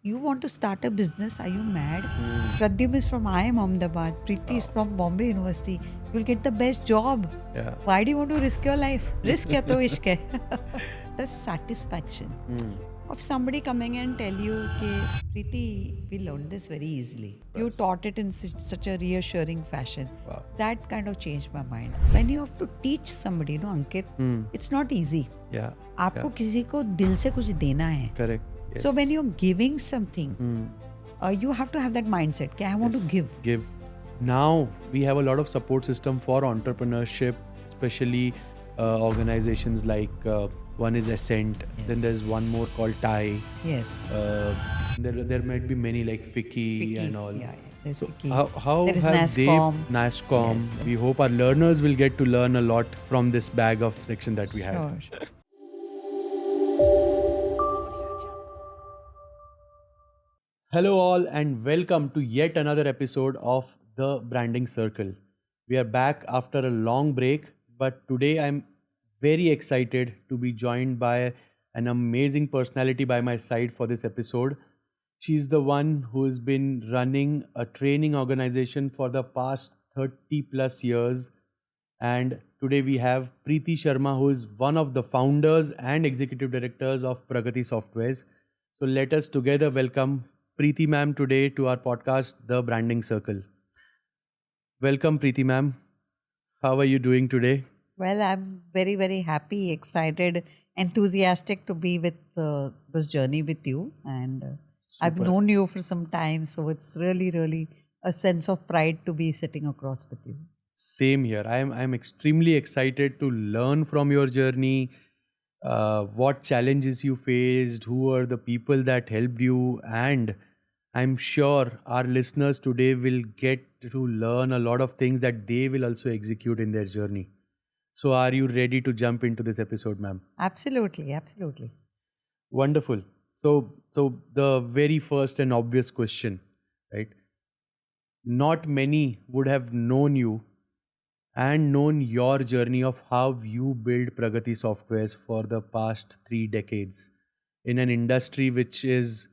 you want to start a business? Are you mad? Pradyum is from IIM Ahmedabad. Preeti is from Bombay University. You'll get the best job. Yeah. Why do you want to risk your life? Risk hai to ishq hai. The satisfaction of somebody coming and tell you, okay, Preeti, we learned this very easily. You taught it in such a reassuring fashion. Wow. That kind of changed my mind. When you have to teach somebody, Ankit, it's not easy. Yeah. आपको किसी को दिल से कुछ देना है. Correct. Yes. So when you're giving something, you have to have that mindset. I want to give. Give. Now we have a lot of support system for entrepreneurship, especially organizations like one is Ascent. Then there's one more called TIE. Yes. There might be many like Fiki and all. Yeah. There's So Fiki. how There is have NASSCOM. NASSCOM. Yes. We hope our learners will get to learn a lot from this bag of section that we have. Sure. Hello, all, and welcome to yet another episode of The Branding Circle. We are back after a long break, but today I'm very excited to be joined by an amazing personality by my side for this episode. She's the one who has been running a training organization for the past 30 plus years. And today we have Preeti Sharma, who is one of the founders and executive directors of Pragati Softwares. So let us together welcome Preeti ma'am today to our podcast, The Branding Circle. Welcome, Preeti ma'am. How are you doing today? Well, I'm very, very happy, excited, enthusiastic to be with this journey with you. And I've known you for some time, so it's really, really a sense of pride to be sitting across with you. Same here. I'm extremely excited to learn from your journey, what challenges you faced, who are the people that helped you, and I'm sure our listeners today will get to learn a lot of things that they will also execute in their journey. So, are you ready to jump into this episode, ma'am? Absolutely, absolutely. Wonderful. So the very first and obvious question, right? Not many would have known you and known your journey of how you build Pragati Softwares for the past 3 decades in an industry which is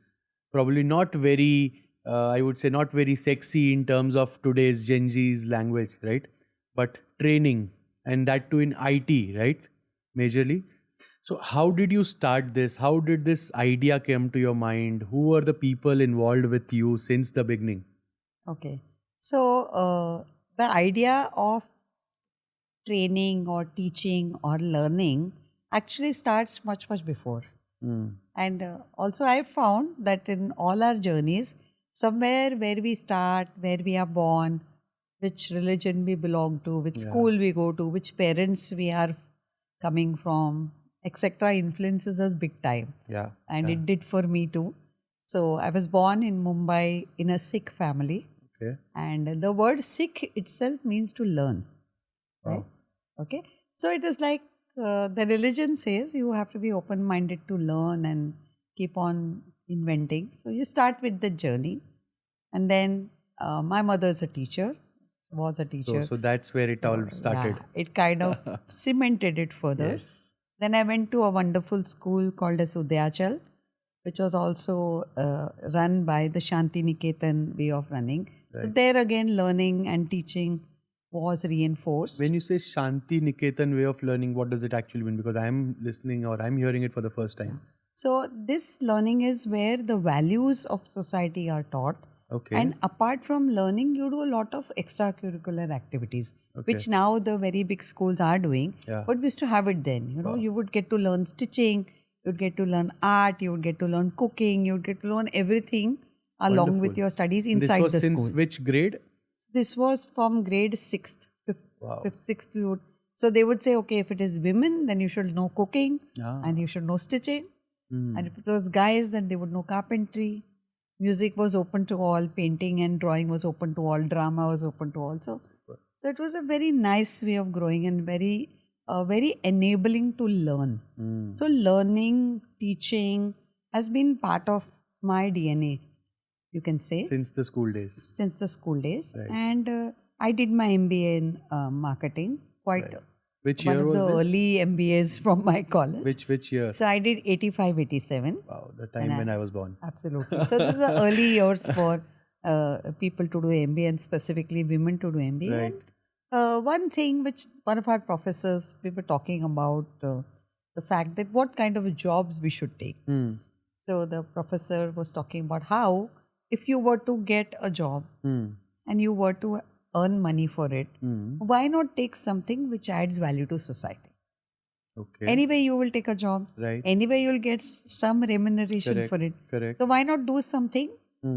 probably not very, I would say, not very sexy in terms of today's Gen Z's language, right? But training, and that too in IT, right? Majorly. So how did you start this? How did this idea come to your mind? Who were the people involved with you since the beginning? Okay. So the idea of training or teaching or learning actually starts much, much before. And also I found that in all our journeys, somewhere where we start, where we are born, which religion we belong to, which school we go to, which parents we are coming from, etc., influences us big time. Yeah. And it did for me too. So I was born in Mumbai in a Sikh family. Okay. And the word Sikh itself means to learn. Right? Okay. So it is like the religion says you have to be open-minded to learn and keep on inventing. So you start with the journey. And then my mother is a teacher, was a teacher. So that's where it all started. Yeah, it kind of cemented it further. Yes. Then I went to a wonderful school called as Udyachal, which was also run by the Shanti Niketan way of running. So there again, learning and teaching was reinforced. When you say Shanti Niketan way of learning, what does it actually mean? Because I'm listening or I'm hearing it for the first time. So this learning is where the values of society are taught. Okay. And apart from learning, you do a lot of extracurricular activities, which now the very big schools are doing. Yeah. But we used to have it then. You know, you would get to learn stitching, you would get to learn art, you would get to learn cooking, you would get to learn everything along with Wonderful. your studies And inside this was the since school. which grade? This was from grade 6th, 5th, Wow. 5th, 6th. So they would say, okay, if it is women, then you should know cooking and you should know stitching. And if it was guys, then they would know carpentry. Music was open to all, painting and drawing was open to all, drama was open to all. So it was a very nice way of growing and very enabling to learn. So learning, teaching has been part of my DNA, you can say, Since the school days. since the school days. And I did my MBA in marketing quite Which one year of was the this? early MBAs from my college. Which year? So I did 85, 87. Wow, the time when I was born. Absolutely. So this is the early years for people to do MBA and specifically women to do MBA. Right. And one thing which one of our professors, we were talking about the fact that what kind of jobs we should take. So the professor was talking about how if you were to get a job and you were to earn money for it, why not take something which adds value to society? Okay. Anyway, you will take a job. Right. Anyway, you'll get some remuneration Correct, for it. correct. So why not do something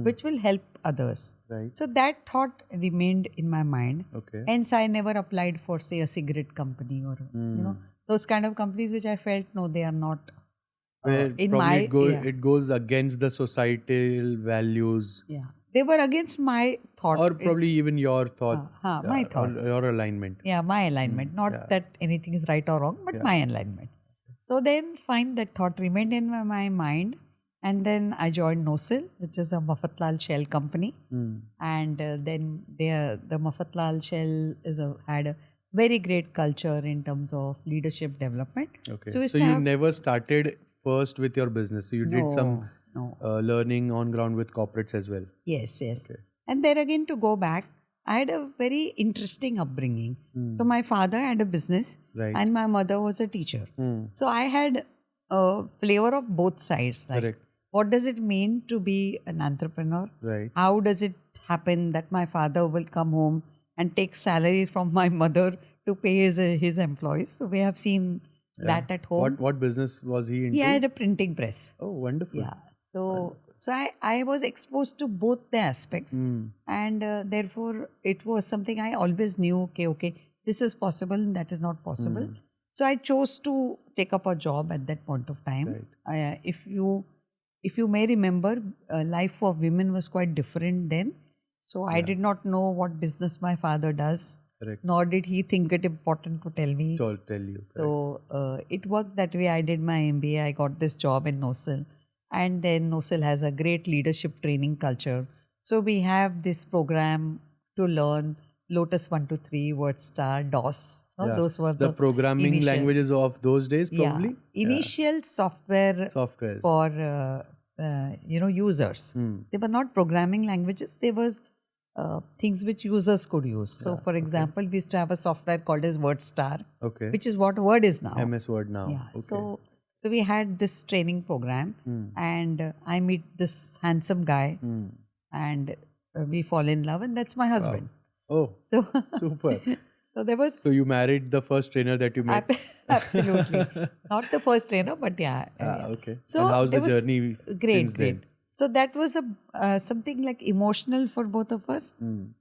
which will help others? Right. So that thought remained in my mind. Okay. Hence, I never applied for, say, a cigarette company or those kind of companies which I felt no, they are not. Where in probably my it goes against the societal values, they were against my thought. or probably even your thought, my thought. or your alignment. Yeah, my alignment. Not that anything is right or wrong, but my alignment. So then, fine, that thought remained in my mind. And then I joined NOSIL, which is a Mafatlal Shell company. And then the Mafatlal Shell had a very great culture in terms of leadership development. Okay. So, we So used to you have- never started first with your business. So you did some No. learning on ground with corporates as well. Yes. And there again, to go back, I had a very interesting upbringing. So my father had a business Right. and my mother was a teacher. So I had a flavor of both sides. Like, Correct. what does it mean to be an entrepreneur? Right. How does it happen that my father will come home and take salary from my mother to pay his employees? So we have seen that at home. What business was he into? He had a printing press. Oh, wonderful. Yeah. So I was exposed to both the aspects, and therefore it was something I always knew. Okay, this is possible and that is not possible. So I chose to take up a job at that point of time. If you may remember, life of women was quite different then. So I did not know what business my father does. Correct. Nor did he think it important to tell me. Tell you. So it worked that way. I did my MBA. I got this job in NOSIL. And then NOSIL has a great leadership training culture. So we have this program to learn Lotus 123, WordStar, DOS. Yeah. Those were the programming initial- languages of those days, probably. Initial software Softwares. for users. They were not programming languages. They was things which users could use. So, for example, we used to have a software called as WordStar, Okay. which is what Word is now. MS Word now. Yeah. Okay. So we had this training program, and I meet this handsome guy, and we fall in love, and that's my husband. Oh, So, super. so there was So you married the first trainer that you met. absolutely not the first trainer, but yeah. Okay. So and how's the there was- journey Great, since great. then? So that was something like emotional for both of us.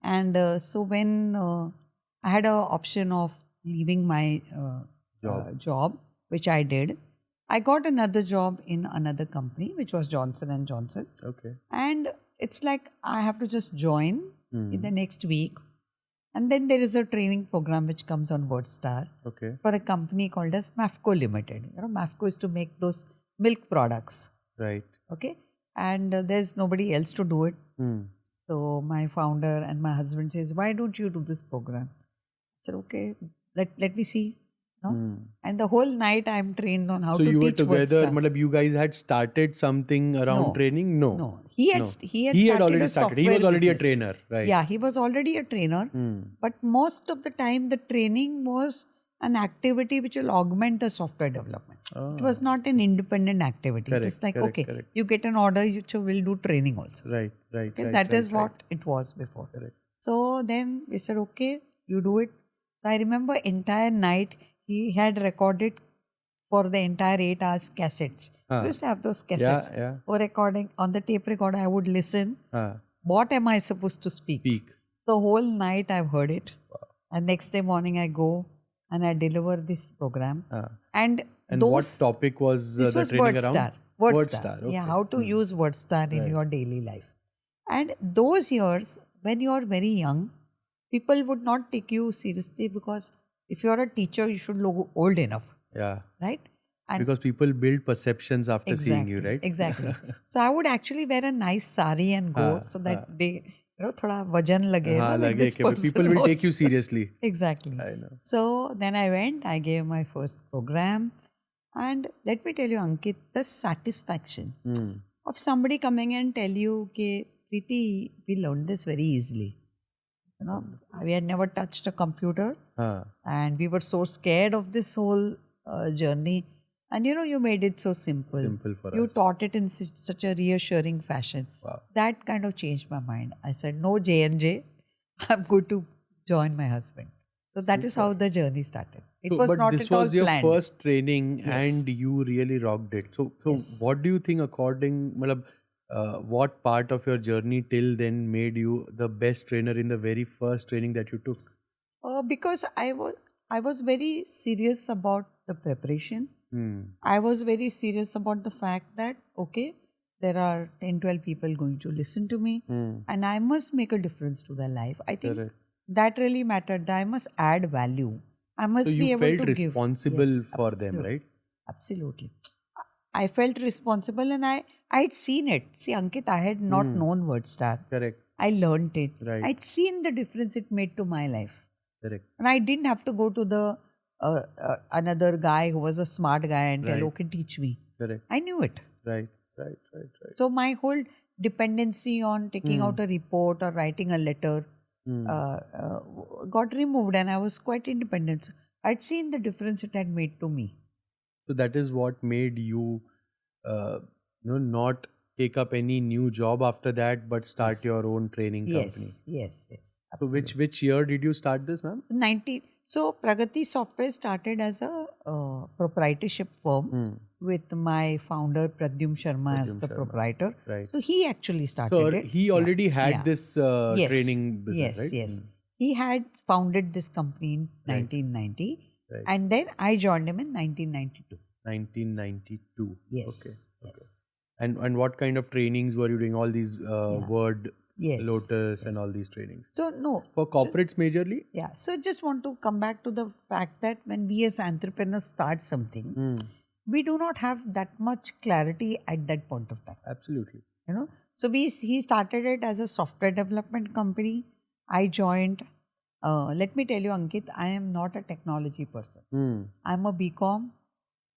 And so when I had an option of leaving my job, which I did, I got another job in another company, which was Johnson and Johnson. Okay. And it's like I have to just join in the next week. And then there is a training program which comes on WordStar Okay. for a company called as Mafco Limited. Mafco is to make those milk products. Right. Okay. And there's nobody else to do it. So my founder and my husband says, why don't you do this program? I said, okay, let me see. No? And the whole night I'm trained on how So to you were teach together, WordStar. matlab you guys had started something around No. training? No. No, he had already a started. He software was already a business. trainer, right? Yeah, he was already a trainer. But most of the time, the training was an activity which will augment the software development. It was not an independent activity. Correct, It's like, correct, okay, correct. you get an order, you will do training also. Right. Okay, Right. that is right. what it was before. Correct. So then we said, okay, you do it. So I remember entire night he had recorded for the entire 8 hours cassettes. We used to have those cassettes Yeah. for recording. On the tape recorder, I would listen. What am I supposed to speak? The whole night I've heard it. And next day morning I go and I deliver this program. And those, what topic was this the was training WordStar. around? WordStar. Okay. Yeah, how to use WordStar in your daily life. And those years, when you are very young, people would not take you seriously because if you are a teacher, you should look old enough, Yeah. right? And Because people build perceptions after seeing you, right? Exactly. So I would actually wear a nice sari and go so that थोड़ा वजन लगे हाँ, ना, like लगे this कि person people will take you was- seriously. Exactly. I know. So then I went, I gave my first program, and let me tell you, Ankit, the satisfaction of somebody coming and tell you, "Okay, Preeti, we learned this very easily. You know, we had never touched a computer, हाँ, and we were so scared of this whole journey, and you made it so simple. Simple for You us. taught it in such a reassuring fashion. Wow. That kind of changed my mind. I said, no J&J, I'm going to join my husband. So that is how the journey started. It was but not this at all was your planned. first training, Yes. and you really rocked it. So Yes. what do you think, matlab, what part of your journey till then made you the best trainer in the very first training that you took? Because I was very serious about the preparation. Hmm. I was very serious about the fact that, okay, there are 10, 12 people going to listen to me, and I must make a difference to their life. I think Correct. that really mattered. That I must add value. I must So be you able felt to give. responsible Yes, for them, absolutely. right? Absolutely. I felt responsible, and I had seen it. See, Ankit, I had not known WordStar. Correct. I learned it. Right. I'd seen the difference it made to my life. Correct. And I didn't have to go to the another guy who was a smart guy and tell, Right. okay, teach me. Correct. I knew it. Right. Right. So my whole dependency on taking out a report or writing a letter got removed, and I was quite independent. So I'd seen the difference it had made to me. So that is what made you, not take up any new job after that, but start your own training company. Yes. So which year did you start this, ma'am? 90. So Pragati Software started as a proprietorship firm with my founder Pradyum Sharma as the proprietor. Right. So he actually started So it. he already had Yeah. this Yes. training business, right? Yes. He had founded this company in 1990, Right. and then I joined him in 1992. 1992. Yes. Okay. And what kind of trainings were you doing? All these Word, Yes. Lotus, and all these trainings So no. for corporates majorly. Yeah. So just want to come back to the fact that when we as entrepreneurs start something, we do not have that much clarity at that point of time. Absolutely. So he started it as a software development company. I joined. Let me tell you, Ankit, I am not a technology person. I'm a BCom,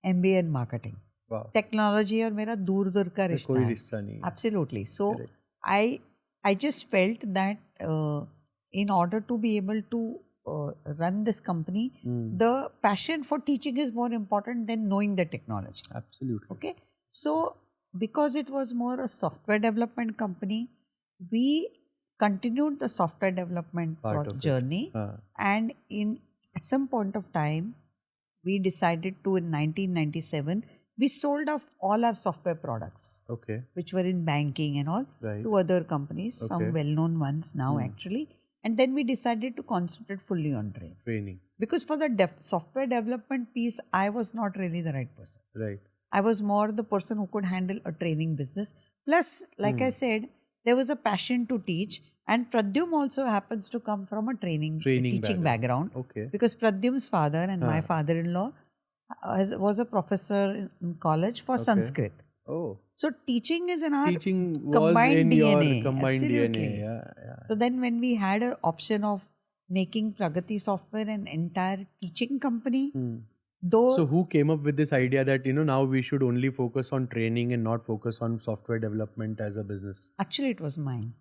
MBA in marketing. Wow. Technology और मेरा दूर दूर का रिश्ता कोई है. रिश्ता नहीं है. Absolutely. So I just felt that in order to be able to run this company, the passion for teaching is more important than knowing the technology. Absolutely. Okay. So because it was more a software development company, we continued the software development journey, and at some point of time, we decided to, in 1997, we sold off all our software products, Okay. which were in banking and all, Right. to other companies, some well-known ones now actually. And then we decided to concentrate fully on Training. because for the software development piece, I was not really the right person. Right. I was more the person who could handle a training business. Plus, like I said, there was a passion to teach. And Pradyum also happens to come from a teaching background. Okay. Because Pradyum's father and my father-in-law was a professor in college for Sanskrit. Oh. So teaching is in our Teaching was combined in DNA. your combined Absolutely. DNA. Yeah. So then when we had an option of making Pragati Software an entire teaching company, though... So who came up with this idea that, now we should only focus on training and not focus on software development as a business? Actually, it was mine.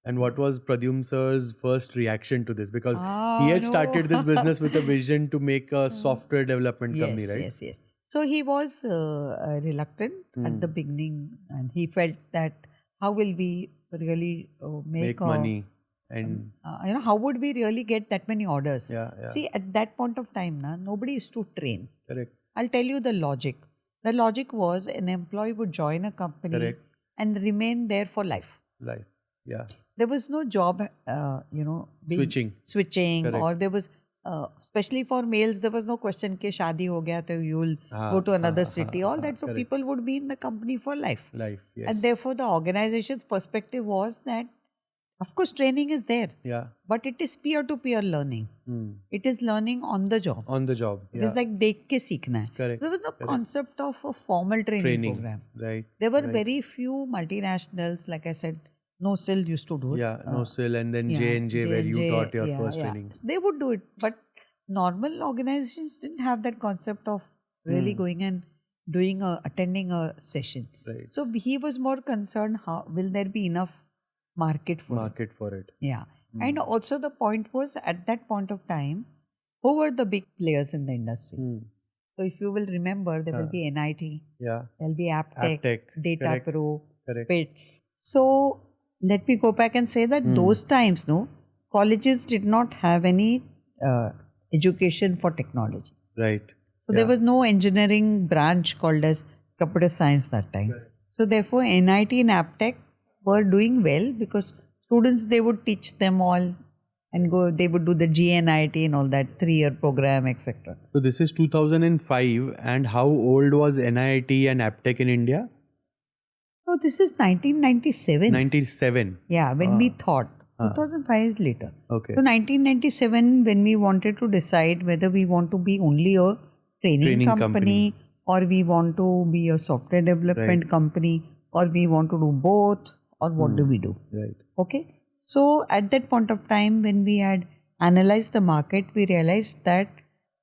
And what was Pradyum sir's first reaction to this? Because he had started this business with a vision to make a software development company, right? Yes. So he was reluctant at the beginning, and he felt that how will we really Make money. And how would we really get that many orders? Yeah. See, at that point of time, nobody used to train. Correct. I'll tell you the logic. The logic was an employee would join a company and remain there for life. Yeah. There was no job, switching, or there was, especially for males, there was no question ke shaadi ho gaya to you'll go to another city. All that, so people would be in the company for life. Yes. And therefore, the organization's perspective was that, of course, training is there, but it is peer-to-peer learning. It is learning on the job. On the job. It is like dekh ke seekhna hai. Correct. There was no concept of a formal training program. Right. There were very few multinationals, like I said, NoSil used to do it. Yeah, NoSil and then Yeah, J&J where you J&J, taught your yeah, first yeah. training. So they would do it, but normal organizations didn't have that concept of really going and doing attending a session. Right. So he was more concerned, how will there be enough market for it? Market for it. Yeah. And also the point was, at that point of time, who were the big players in the industry? So if you will remember, there will be NIT, Yeah. there will be Aptech, Aptech, Data correct, Pro, correct. PITS. So let me go back and say that those times, no, colleges did not have any education for technology. Right. So there was no engineering branch called as computer science that time. So therefore NIT and Aptech were doing well because students, they would teach them all and they would do the GNIT and all that 3-year program, etc. So this is 2005, and how old was NIT and Aptech in India? So this is 1997. 97. Yeah, when we thought. 2005 is later. Okay. So 1997, when we wanted to decide whether we want to be only a training company or we want to be a software development company or we want to do both, or what do we do? Right. Okay. So at that point of time, when we had analyzed the market, we realized that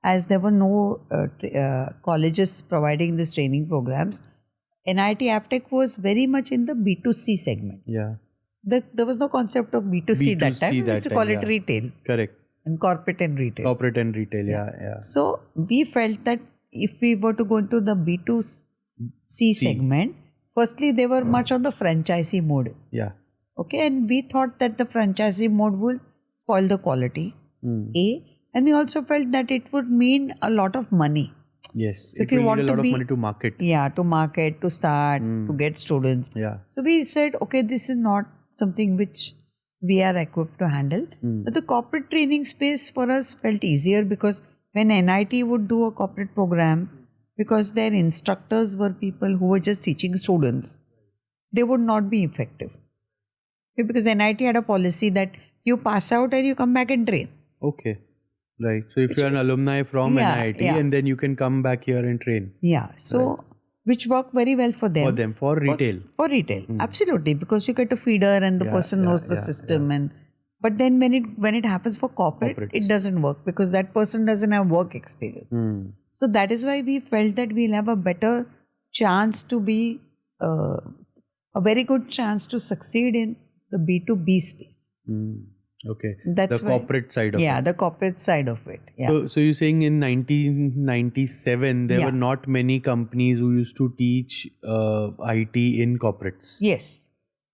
as there were no colleges providing these training programs, NIT Aptech was very much in the B2C segment. Yeah. There was no concept of B2C that time. We used to call it retail. Correct. And corporate and retail. Corporate and retail, yeah. So we felt that if we were to go into the B2C segment, firstly, they were much on the franchisee mode. Yeah. Okay, and we thought that the franchisee mode would spoil the quality. And we also felt that it would mean a lot of money. Yes, If it you will want need a to lot be- of money to market. Yeah, to market, to start, to get students. Yeah. So we said, okay, this is not something which we are equipped to handle. But the corporate training space for us felt easier because when NIT would do a corporate program, because their instructors were people who were just teaching students, they would not be effective. Okay, because NIT had a policy that you pass out and you come back and train. Okay. Right. So if you're an alumni from NIT and then you can come back here and train. Yeah. So which worked very well for them. For retail. For retail, absolutely, because you get a feeder and the person knows the system. And but then when it happens for corporate, it doesn't work because that person doesn't have work experience. So that is why we felt that we'll have a better chance to be a very good chance to succeed in the B2B space. Okay. That's the why- corporate side of it. Yeah, the corporate side of it. Yeah. So you're saying in 1997 there Yeah. were not many companies who used to teach IT in corporates. Yes,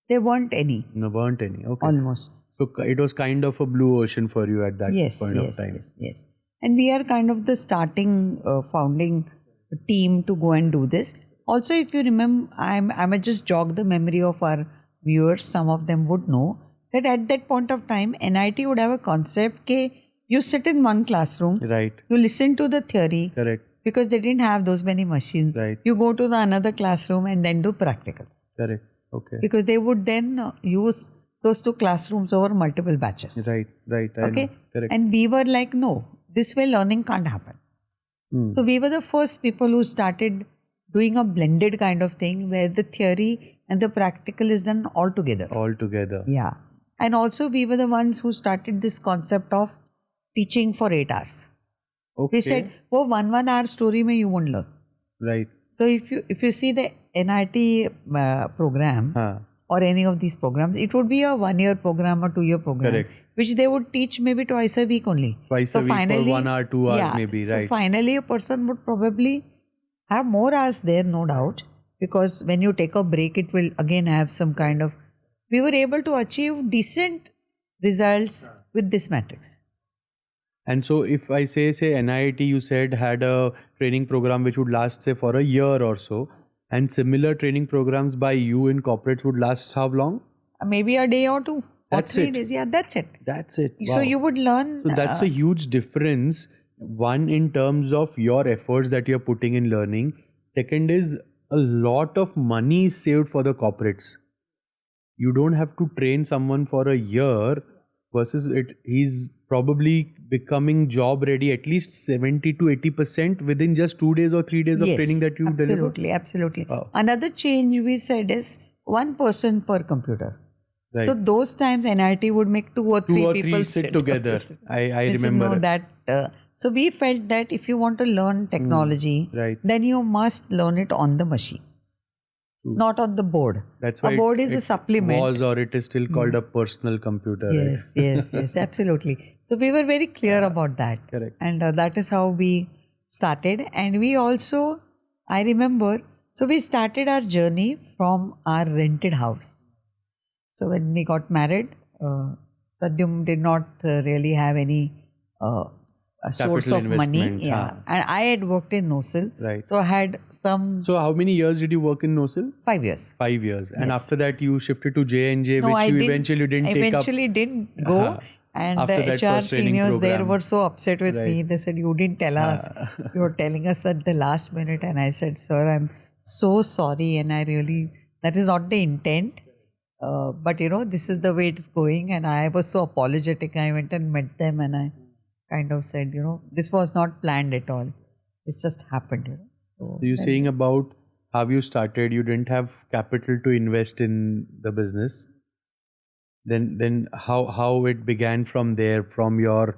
there weren't any, No, weren't any. Okay. almost. So it was kind of a blue ocean for you at that point of time. Yes. And we are kind of the starting founding team to go and do this. Also, if you remember, I might just jog the memory of our viewers. Some of them would know that at that point of time, NIT would have a concept that you sit in one classroom, Right. you listen to the theory, Correct. because they didn't have those many machines. Right. You go to the another classroom and then do practicals. Correct. Okay. Because they would then use those two classrooms over multiple batches. Right. Right. I Okay. know. Correct. And we were like, no, this way learning can't happen. So we were the first people who started doing a blended kind of thing where the theory and the practical is done all together. All together. Yeah. And also we were the ones who started this concept of teaching for 8 hours. Okay. We said, oh, 1 hour story mein you won't learn. Right. So if you see the NIT program or any of these programs, it would be a 1-year program or 2-year program. Correct. Which they would teach maybe twice a week only. Twice a week for 1 hour, 2 hours maybe, so right. finally a person would probably have more hours there, no doubt, because when you take a break, it will again have some kind of... We were able to achieve decent results with this matrix. And so if I say NIT, you said had a training program which would last say for a year or so, and similar training programs by you in corporates would last how long? Maybe a day or 2 That's or 3 it. days. Yeah, that's it. That's it. So Wow. you would learn... So that's a huge difference. One, in terms of your efforts that you're putting in learning. Second is a lot of money is saved for the corporates. You don't have to train someone for a year versus he's probably becoming job ready at least 70 to 80% within just 2 days or 3 days of Yes, training that you deliver. Absolutely. Wow. Another change we said is 1 person per computer. Right. So those times NIT would make two or three people sit together. I We should remember know it. that. So we felt that if you want to learn technology, right. then you must learn it on the machine, not on the board. That's why a board is a it supplement. was, or it is still called a personal computer. Yes, yes, absolutely. So we were very clear about that. Correct. And that is how we started. And we also, I remember, so we started our journey from our rented house. So when we got married, Pradyum did not really have any a source Capital of money. investment, Yeah. And I had worked in NOSIL. Right. So I had some So how many years did you work in NOSIL? 5 years. 5 years. And Yes. after that you shifted to J&J, No, which I you didn't- eventually didn't take up. Eventually didn't go. And After the that HR first training seniors there program. were so upset with me. They said, you didn't tell us. You were telling us at the last minute. And I said, sir, I'm so sorry. And I really, that is not the intent. But this is the way it's going. And I was so apologetic. I went and met them and I kind of said, this was not planned at all. It just happened. So you're saying about how you started, you didn't have capital to invest in the business. Then how it began from there, from your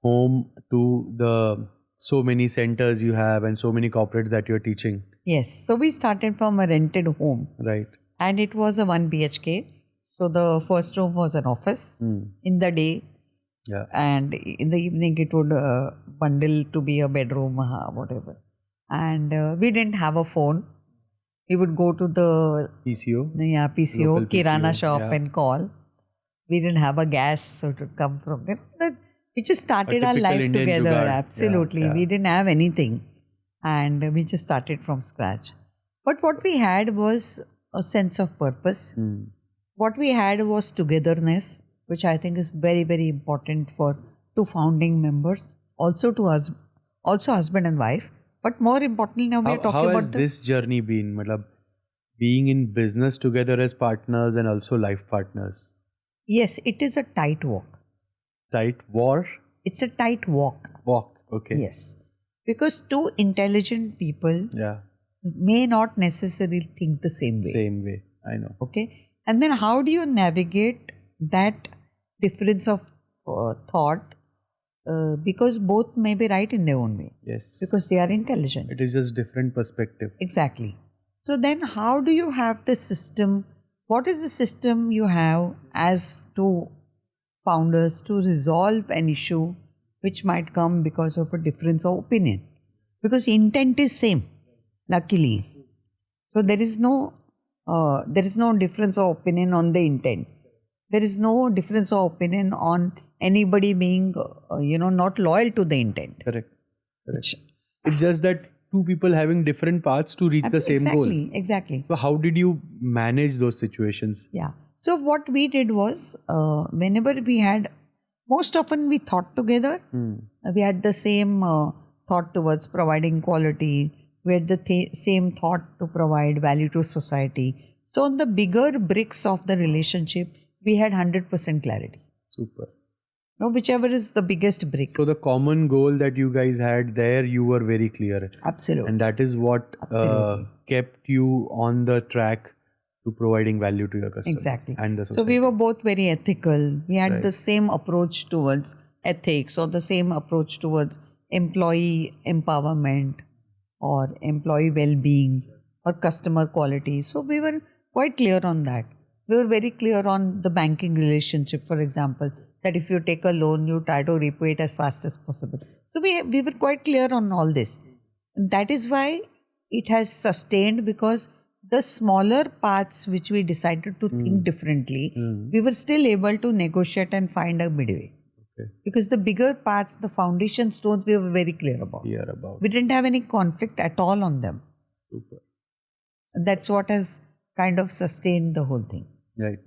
home to the so many centers you have and so many corporates that you're teaching. Yes. So we started from a rented home. Right. And it was a 1 BHK. So the first room was an office in the day. Yeah. And in the evening it would bundle to be a bedroom, whatever. And we didn't have a phone. We would go to the PCO. PCO, Local Kirana PCO, shop yeah. and call. We didn't have a gas, so it would come from there. We just started our typical life Indian together. jugaad. Absolutely. Yeah. We didn't have anything. And we just started from scratch. But what we had was a sense of purpose. What we had was togetherness, which I think is very, very important for two founding members, also to us, also husband and wife. But more importantly, now we are talking How about has this journey been? Matlab, being in business together as partners and also life partners. Yes, it is a tight walk. Tight war? It's a tight walk. Walk. Okay. Yes. Because two intelligent people Yeah. may not necessarily think the same way. Same way. I know. Okay. And then how do you navigate that difference of thought? Because both may be right in their own way. Yes. Because they are intelligent. It is just different perspective. Exactly. So then how do you have the system? What is the system you have as two founders to resolve an issue which might come because of a difference of opinion? Because intent is same, luckily. So there is no difference of opinion on the intent. There is no difference of opinion on anybody being, not loyal to the intent. Correct. It's just that two people having different paths to reach the same goal. Exactly. So how did you manage those situations? Yeah. So what we did was, whenever we had, most often we thought together. We had the same thought towards providing quality. We had the same thought to provide value to society. So on the bigger bricks of the relationship, we had 100% clarity. Super. No, whichever is the biggest brick. So the common goal that you guys had there, you were very clear. Absolutely. And that is what kept you on the track to providing value to your customers. Exactly. And the So society. we were both very ethical. We had the same approach towards ethics or the same approach towards employee empowerment or employee well-being or customer quality. So we were quite clear on that. We were very clear on the banking relationship, for example, that if you take a loan, you try to repay it as fast as possible. So we were quite clear on all this. And that is why it has sustained, because the smaller parts which we decided to think differently, we were still able to negotiate and find a midway. Okay. Because the bigger parts, the foundation stones, we were very clear about. We didn't have any conflict at all on them. Super. That's what has kind of sustained the whole thing. Right.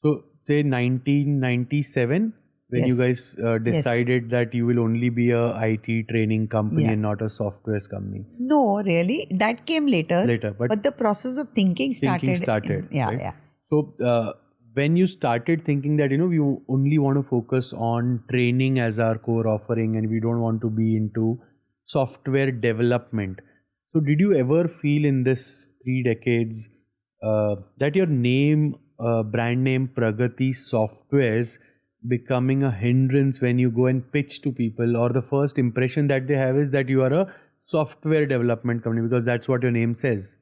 So say 1997, when you guys decided that you will only be a IT training company and not a software company. No, really. That came later. But the process of thinking started. Yeah. So when you started thinking that, we only want to focus on training as our core offering and we don't want to be into software development. So did you ever feel in this 3 decades that your name brand name Pragati Softwares becoming a hindrance when you go and pitch to people, or the first impression that they have is that you are a software development company because that's what your name says.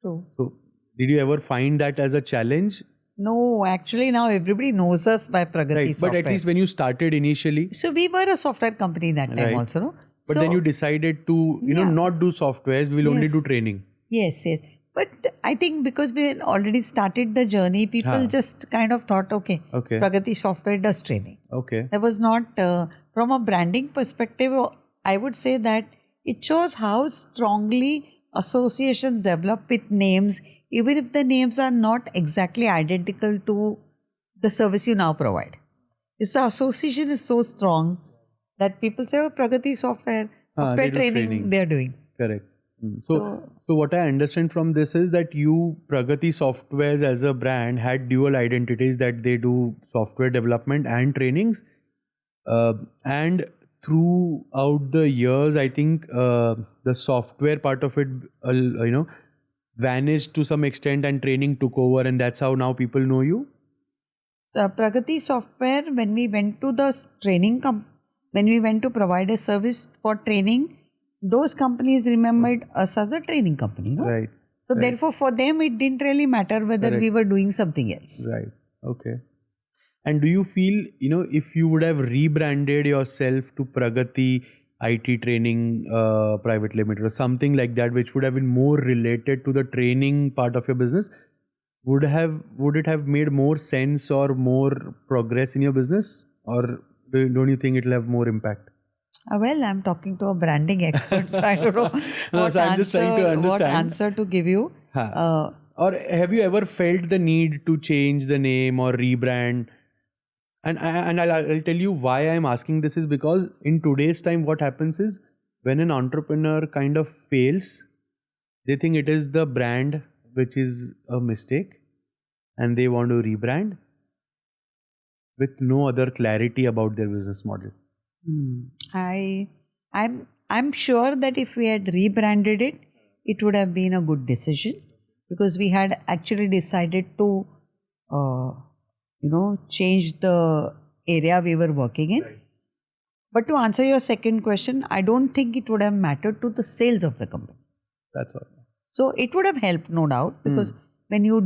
True. So, did you ever find that as a challenge? No, actually now everybody knows us by Pragati Right, Software. but at least when you started initially, So we were a software company that time Right. also, no? but So, then you decided to, not do softwares, we will only Yes. do training. Yes. But I think because we had already started the journey, people just kind of thought, okay, Okay. Pragati Software does training. Okay. There was not, from a branding perspective, I would say that it shows how strongly associations develop with names, even if the names are not exactly identical to the service you now provide. The association is so strong that people say, oh, Pragati Software, software they do training, training. they are doing. Correct. So what I understand from this is that you, Pragati Softwares as a brand, had dual identities, that they do software development and trainings. And throughout the years, I think the software part of it, vanished to some extent and training took over, and that's how now people know you. Pragati Software, when we went to the when we went to provide a service for training, those companies remembered us as a training company. No? Right. So therefore, for them, it didn't really matter whether we were doing something else. Right. Okay. And do you feel, if you would have rebranded yourself to Pragati IT Training Private Limited or something like that, which would have been more related to the training part of your business, would it have made more sense or more progress in your business, or don't you think it will have more impact? Well, I'm talking to a branding expert, so I don't know So I'm just trying to what understand. answer to give you. Or have you ever felt the need to change the name or rebrand? And I'll tell you why I'm asking this is because in today's time, what happens is when an entrepreneur kind of fails, they think it is the brand which is a mistake and they want to rebrand with no other clarity about their business model. I'm sure that if we had rebranded it, it would have been a good decision because we had actually decided to, change the area we were working in. Right. But to answer your second question, I don't think it would have mattered to the sales of the company. That's all. So it would have helped, no doubt, because when your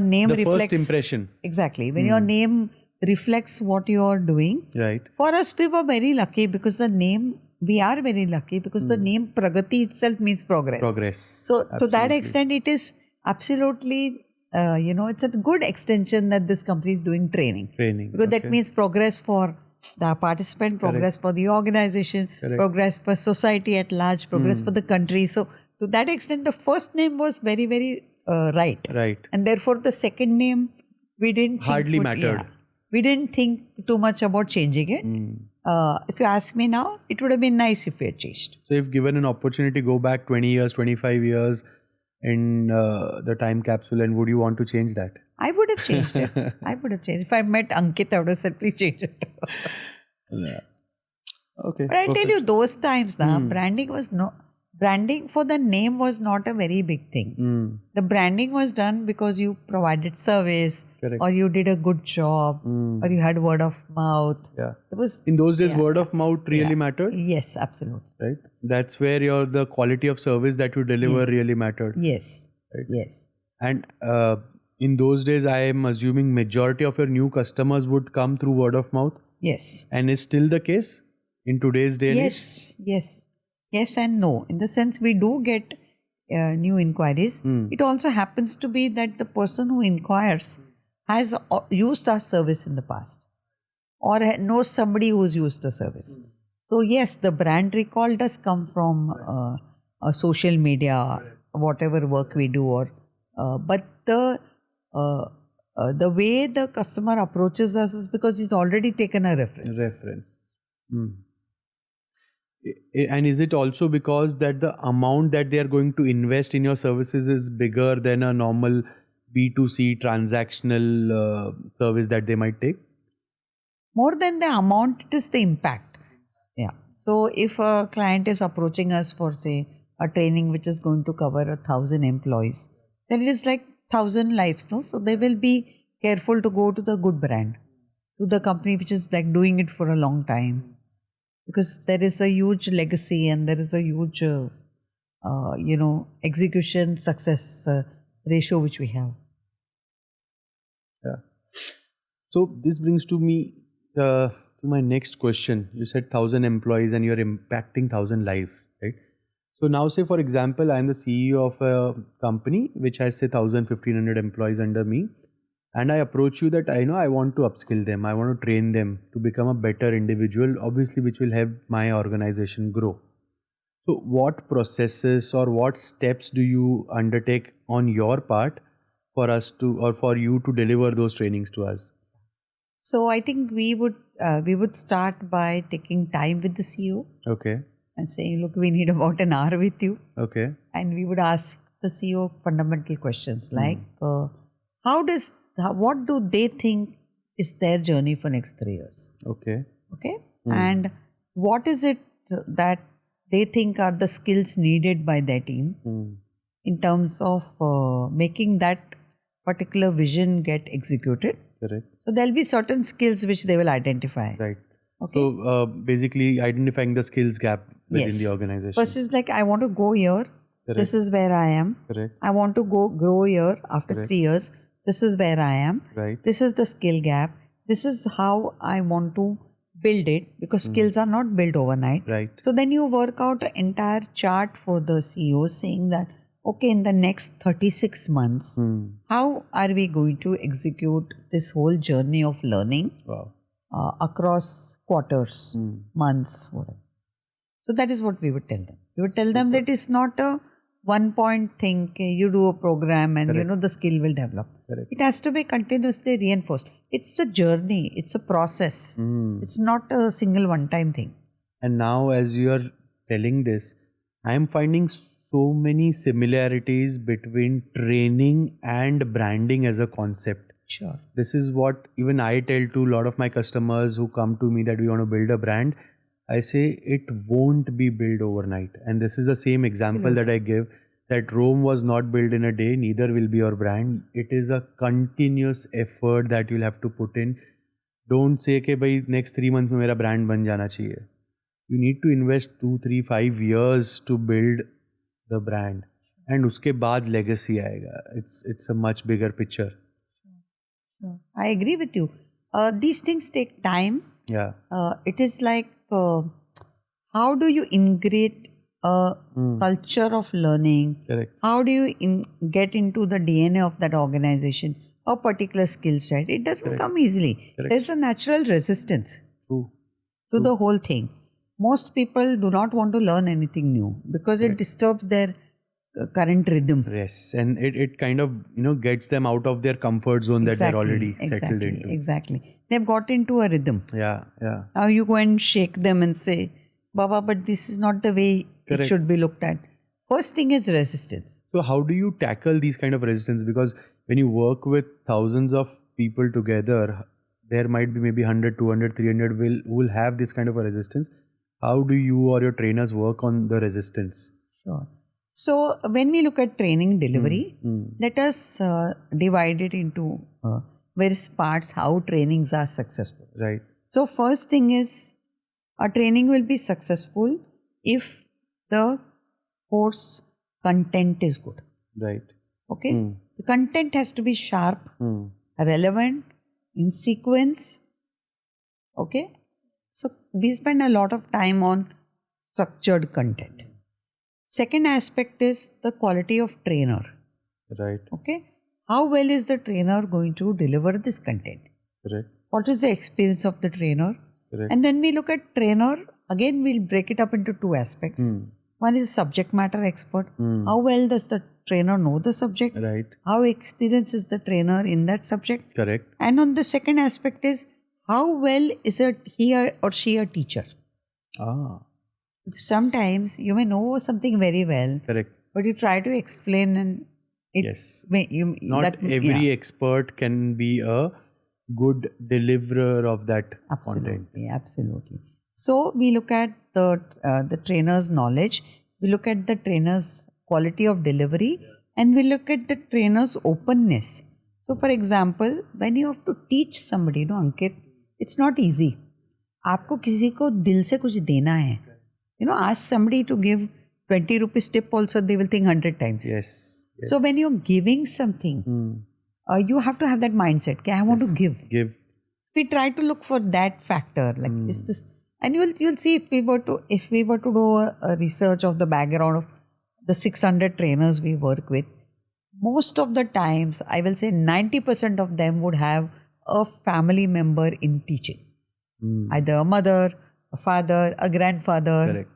name the reflects... first impression. Exactly. When your name reflects what you are doing. Right. For us, we were very lucky because we are very lucky because the name Pragati itself means progress. Progress. So to that extent, it is absolutely, it's a good extension that this company is doing training. Because that means progress for the participant, progress for the organization, progress for society at large, progress for the country. So to that extent, the first name was very, very right. Right. And therefore, the second name, we didn't hardly mattered. We didn't think too much about changing it. If you ask me now, it would have been nice if we had changed. So if given an opportunity, go back 20 years, 25 years in the time capsule, and would you want to change that? I would have changed it. I would have changed. If I met Ankit, I would have said, please change it. Yeah. Okay. But I'll tell you, those times, branding for the name was not a very big thing. The branding was done because you provided service, or you did a good job, or you had word of mouth. Yeah. In those days, word of mouth really mattered? Yes, absolutely. Right. That's where the quality of service that you deliver really mattered. Yes. Right. Yes. And in those days, I am assuming majority of your new customers would come through word of mouth. Yes. And is still the case in today's day? Yes and no. In the sense we do get new inquiries. It also happens to be that the person who inquires has used our service in the past or knows somebody who's used the service. So yes, the brand recall does come from social media, whatever work we do, but the way the customer approaches us is because he's already taken a reference. And is it also because that the amount that they are going to invest in your services is bigger than a normal B2C transactional service that they might take? More than the amount, it is the impact. Yeah. So if a client is approaching us for, say, a training which is going to cover 1,000 employees, then it is like 1,000 lives, no? So they will be careful to go to the good brand, to the company which is like doing it for a long time, because there is a huge legacy and there is a huge, execution success ratio which we have. Yeah. So this brings to my next question. You said 1,000 employees and you're impacting 1,000 lives, right? So now say for example, I'm the CEO of a company which has say 1,000, 1,500 employees under me. And I approach you that I want to upskill them. I want to train them to become a better individual, obviously, which will help my organization grow. So what processes or what steps do you undertake on your part for us to, or for you to deliver those trainings to us? So I think we would start by taking time with the CEO Okay. and saying, look, we need about an hour with you. Okay. And we would ask the CEO fundamental questions like, what do they think is their journey for next 3 years? Okay. Okay. And what is it that they think are the skills needed by their team in terms of making that particular vision get executed? Correct. So there'll be certain skills which they will identify. Right. Okay. So basically identifying the skills gap within Yes. the organization. First is like, I want to go here. Correct. This is where I am. Correct. I want to grow here after Correct. 3 years. This is where I am. Right. This is the skill gap. This is how I want to build it, because skills are not built overnight. Right. So then you work out an entire chart for the CEO saying that, okay, in the next 36 months, how are we going to execute this whole journey of learning Wow. across quarters, months, whatever. So that is what we would tell them. We would tell them that it's not a one point thing, you do a program and the skill will develop. Correct. It has to be continuously reinforced. It's a journey, it's a process. It's not a single one-time thing. And now as you are telling this, I am finding so many similarities between training and branding as a concept. Sure. This is what even I tell to a lot of my customers who come to me that we want to build a brand. I say it won't be built overnight. And this is the same example that I give, that Rome was not built in a day, neither will be your brand. It is a continuous effort that you'll have to put in. Don't say कि भाई next 3 months में मेरा brand बन जाना चाहिए. You need to invest 2, 3, 5 years to build the brand. And उसके बाद legacy आएगा. It's a much bigger picture. Sure. I agree with you. These things take time. Yeah. It is like, how do you integrate a culture of learning? Correct. How do you get into the DNA of that organization, a particular skill set? It doesn't come easily. Correct. There's a natural resistance True. to the whole thing. Most people do not want to learn anything new because it disturbs their current rhythm. Yes, and it kind of gets them out of their comfort zone that they're already settled into. Exactly. They've got into a rhythm. Yeah. Now you go and shake them and say, Baba, but this is not the way it should be looked at. First thing is resistance. So how do you tackle these kind of resistance? Because when you work with thousands of people together, there might be maybe 100, 200, 300 who will have this kind of a resistance. How do you or your trainers work on the resistance? Sure. So when we look at training delivery, let us divide it into various parts, how trainings are successful. Right. So first thing is, a training will be successful if the course content is good. Right. Okay. The content has to be sharp, relevant, in sequence. Okay. So we spend a lot of time on structured content. Second aspect is the quality of trainer. Right. Okay. How well is the trainer going to deliver this content? Correct. What is the experience of the trainer? Correct. And then we look at trainer, again we'll break it up into two aspects. One is subject matter expert. How well does the trainer know the subject? Right. How experienced is the trainer in that subject? Correct. And on the second aspect is, how well is he or she a teacher? Sometimes you may know something very well, Correct. but you try to explain and Not every expert can be a good deliverer of that content. Absolutely. So we look at the trainer's knowledge, we look at the trainer's quality of delivery, and we look at the trainer's openness. So, for example, when you have to teach somebody, Ankit, it's not easy. आपको किसी को दिल से कुछ देना है. Ask somebody to give 20 rupees tip also, they will think 100 times. Yes. So when you're giving something, you have to have that mindset. Okay, I want to give. Give. So we try to look for that factor. Like is this, and you'll see if we were to do a research of the background of the 600 trainers we work with, most of the times I will say 90% of them would have a family member in teaching, either a mother, a father, a grandfather. Correct.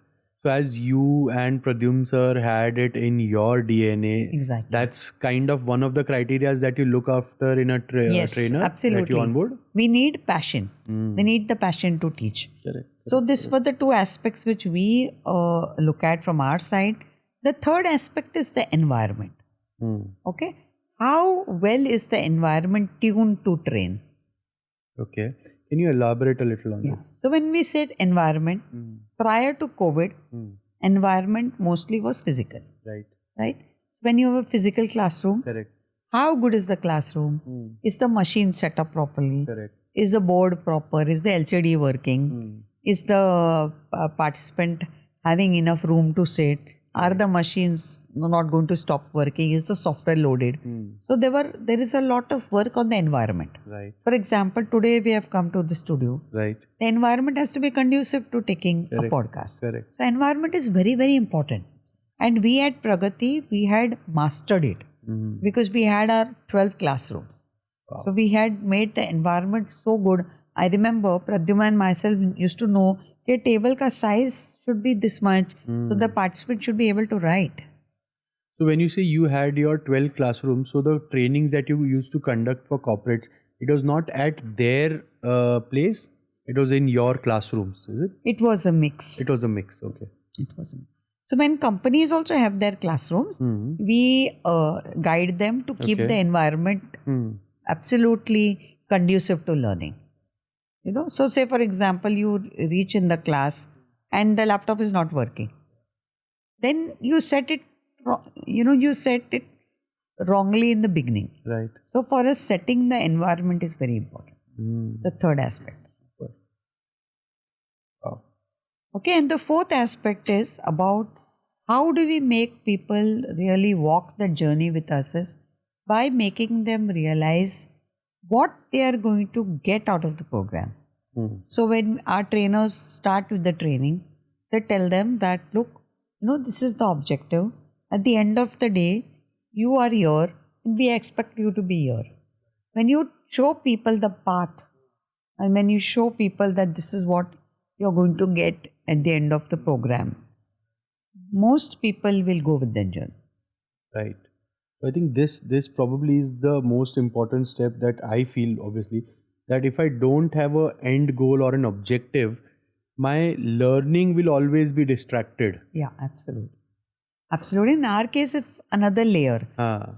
So as you and Pradyum sir had it in your DNA, Exactly. that's kind of one of the criteria that you look after in a Yes, trainer absolutely. that you onboard. We need passion. We need the passion to teach. Correct. So this were the two aspects which we look at from our side. The third aspect is the environment. Okay, how well is the environment tuned to train? Okay, can you elaborate a little on this? So when we said environment, prior to COVID, environment mostly was physical. Right. So when you have a physical classroom, Correct. how good is the classroom? Is the machine set up properly? Correct. Is the board proper? Is the LCD working? Is the participant having enough room to sit? Are the machines not going to stop working? Is the software loaded? So there is a lot of work on the environment. Right. For example, today we have come to the studio. Right. The environment has to be conducive to taking a podcast. Correct. So environment is very, very important. And we at Pragati, we had mastered it because we had our 12 classrooms. Wow. So we had made the environment so good. I remember Pradyuma and myself used to know the table ka size should be this much, so the participant should be able to write. So when you say you had your 12 classrooms, so the trainings that you used to conduct for corporates, it was not at their place, it was in your classrooms, is it? It was a mix. It was a mix, okay. It was a mix. So when companies also have their classrooms, we guide them to keep the environment absolutely conducive to learning. So say for example, you reach in the class and the laptop is not working. Then you set it, wrongly in the beginning. Right. So for us, setting the environment is very important. The third aspect. Wow. Okay, and the fourth aspect is about how do we make people really walk the journey with us is by making them realize what they are going to get out of the program. So when our trainers start with the training, they tell them that, look, this is the objective. At the end of the day, you are here and we expect you to be here. When you show people the path and when you show people that this is what you're going to get at the end of the program, most people will go with that journey. Right. I think this probably is the most important step that I feel, obviously, that if I don't have an end goal or an objective, my learning will always be distracted. Yeah, absolutely. Absolutely. In our case, it's another layer.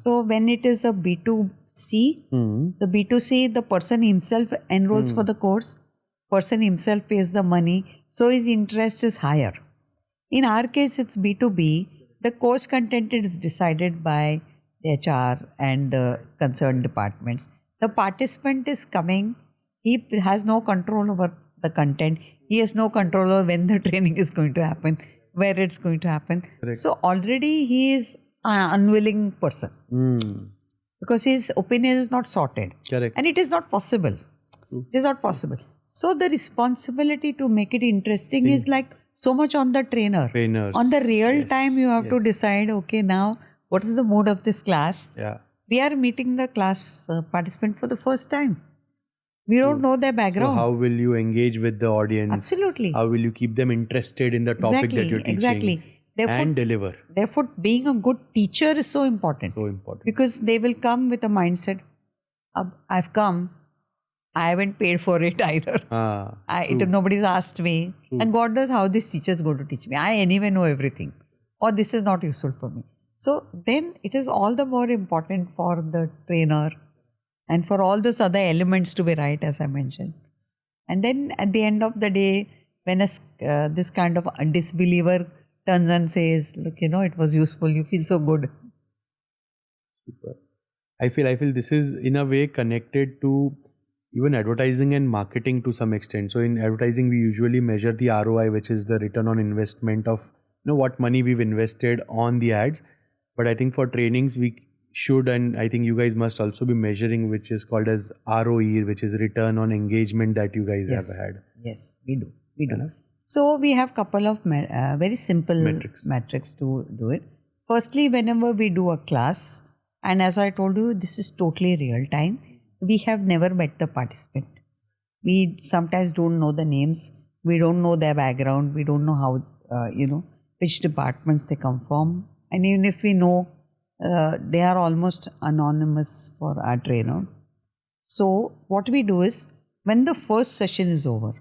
So when it is a B2C, the B2C, the person himself enrolls for the course, person himself pays the money, so his interest is higher. In our case, it's B2B. The course content is decided by the HR and the concerned departments. The participant is coming. He has no control over the content. He has no control over when the training is going to happen, where it's going to happen. Correct. So already he is an unwilling person because his opinion is not sorted. Correct. And it is not possible. It is not possible. So the responsibility to make it interesting is like so much on the trainer. Trainers. On the real time, you have to decide, okay, now what is the mood of this class? Yeah. We are meeting the class participant for the first time. We don't know their background. So how will you engage with the audience? Absolutely. How will you keep them interested in the topic that you're teaching? Exactly. Therefore, and deliver. Therefore, being a good teacher is so important. So important. Because they will come with a mindset, I've come, I haven't paid for it either. Nobody's asked me. True. And God knows how this teacher is going to teach me. I anyway know everything. Or this is not useful for me. So then it is all the more important for the trainer and for all those other elements to be right, as I mentioned. And then at the end of the day, when this kind of a disbeliever turns and says, look, it was useful, you feel so good. Super. I feel this is in a way connected to even advertising and marketing to some extent. So in advertising, we usually measure the ROI, which is the return on investment of what money we've invested on the ads. But I think for trainings, we should, and I think you guys must also be measuring, which is called as ROE, which is return on engagement that you guys Yes. have had. Yes, we do. We do. So we have couple of very simple metrics to do it. Firstly, whenever we do a class, and as I told you, this is totally real time. We have never met the participant. We sometimes don't know the names. We don't know their background. We don't know how, which departments they come from. And even if we know, they are almost anonymous for our trainer. So what we do is, when the first session is over,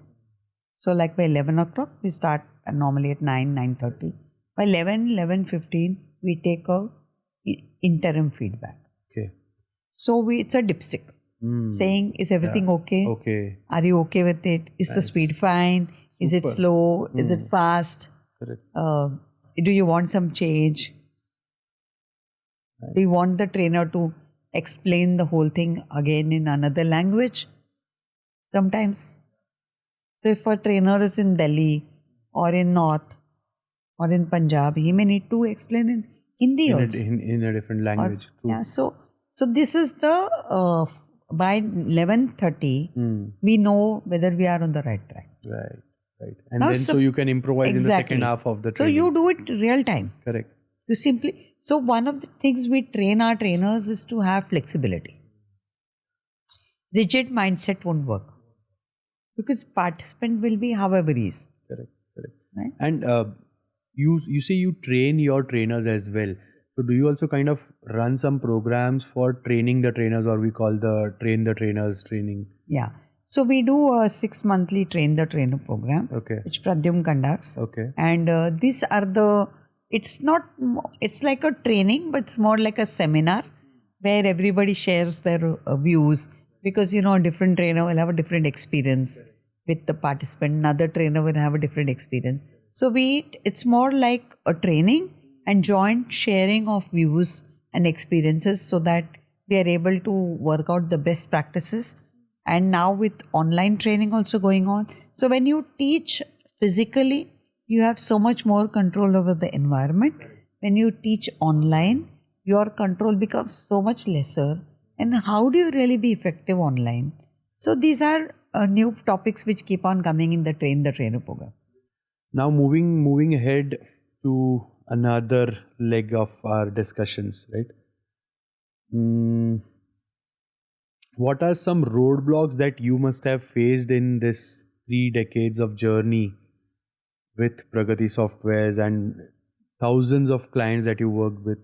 so like by 11 o'clock, we start normally at 9:30. By 11:15, we take a interim feedback. Okay. So it's a dipstick saying, is everything okay? Okay. Are you okay with it? Is the speed fine? Is it slow? Is it fast? Correct. Do you want some change? Do you want the trainer to explain the whole thing again in another language? Sometimes. So if a trainer is in Delhi or in North or in Punjab, he may need to explain in Hindi also. In a different language. Yeah. So this is the by 11:30, we know whether we are on the right track. Right. And Now, then so you can improvise in the second half of the So training. you do it real time. Correct. You simply, so one of the things we train our trainers is to have flexibility. Rigid mindset won't work because participant will be however he is. Correct. Right? And you say you train your trainers as well. So do you also kind of run some programs for training the trainers, or we call the train the trainers training? Yeah. So we do a 6 monthly train the trainer program, Okay. which Pradyum conducts. Okay. And these are it's like a training, but it's more like a seminar where everybody shares their views, because a different trainer will have a different experience with the participant, another trainer will have a different experience. So it's more like a training and joint sharing of views and experiences, so that we are able to work out the best practices. And now with online training also going on, so when you teach physically, you have so much more control over the environment. When you teach online, your control becomes so much lesser. And how do you really be effective online? So these are new topics which keep on coming in the Train the Trainer program. Now moving ahead to another leg of our discussions, right? What are some roadblocks that you must have faced in this 3 decades of journey with Pragati Softwares and thousands of clients that you worked with?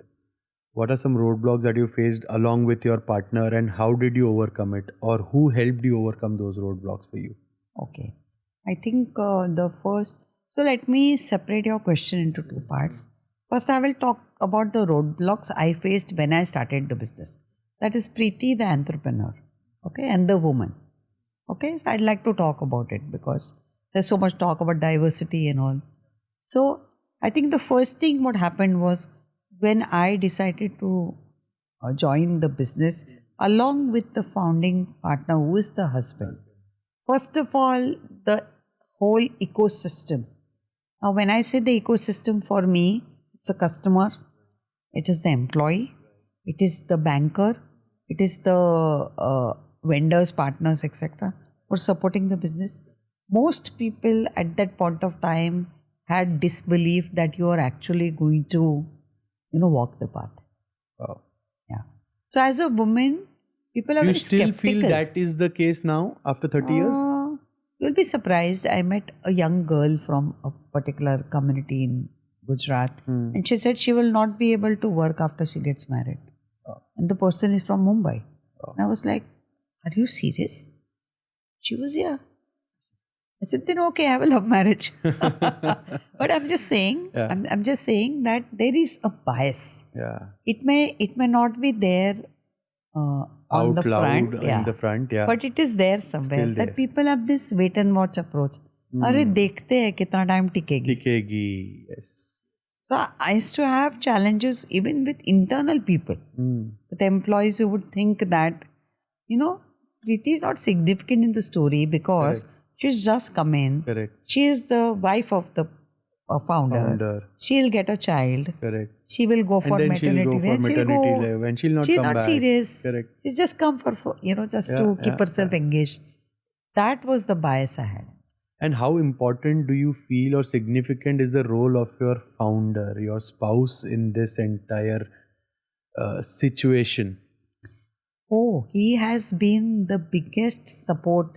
What are some roadblocks that you faced along with your partner, and how did you overcome it, or who helped you overcome those roadblocks for you? Okay. I think so let me separate your question into 2 parts. First, I will talk about the roadblocks I faced when I started the business. That is Preeti, the entrepreneur, okay, and the woman. Okay, so I'd like to talk about it because there's so much talk about diversity and all. So I think the first thing what happened was when I decided to join the business along with the founding partner, who is the husband. First of all, the whole ecosystem. Now, when I say the ecosystem, for me, it's the customer, it is the employee, it is the banker, it is the vendors, partners, etc. for supporting the business. Most people at that point of time had disbelief that you are actually going to, walk the path. Wow. Yeah. So as a woman, people are Do you very still skeptical. feel that is the case now after 30 years? You'll be surprised. I met a young girl from a particular community in Gujarat, and she said she will not be able to work after she gets married. And the person is from Mumbai. And I was like, are you serious? She was, yeah. I said, then okay, have a love marriage. But I'm just saying, I'm just saying that there is a bias. Yeah. It may not be there on Out the loud front, in the front, yeah. but it is there somewhere. Still there. That people have this wait and watch approach. अरे देखते हैं कितना time टिकेगी. Tikegi, yes. So I used to have challenges even with internal people, with employees who would think that, Preeti is not significant in the story because she's just come in. Correct. She is the wife of the founder. She'll get a child. Correct. She will go for And then maternity she'll go for maternity leave and she'll not she's come not back. serious. Correct. She's just come for just to keep herself engaged. That was the bias I had. And how important do you feel or significant is the role of your founder, your spouse in this entire situation? Oh, he has been the biggest support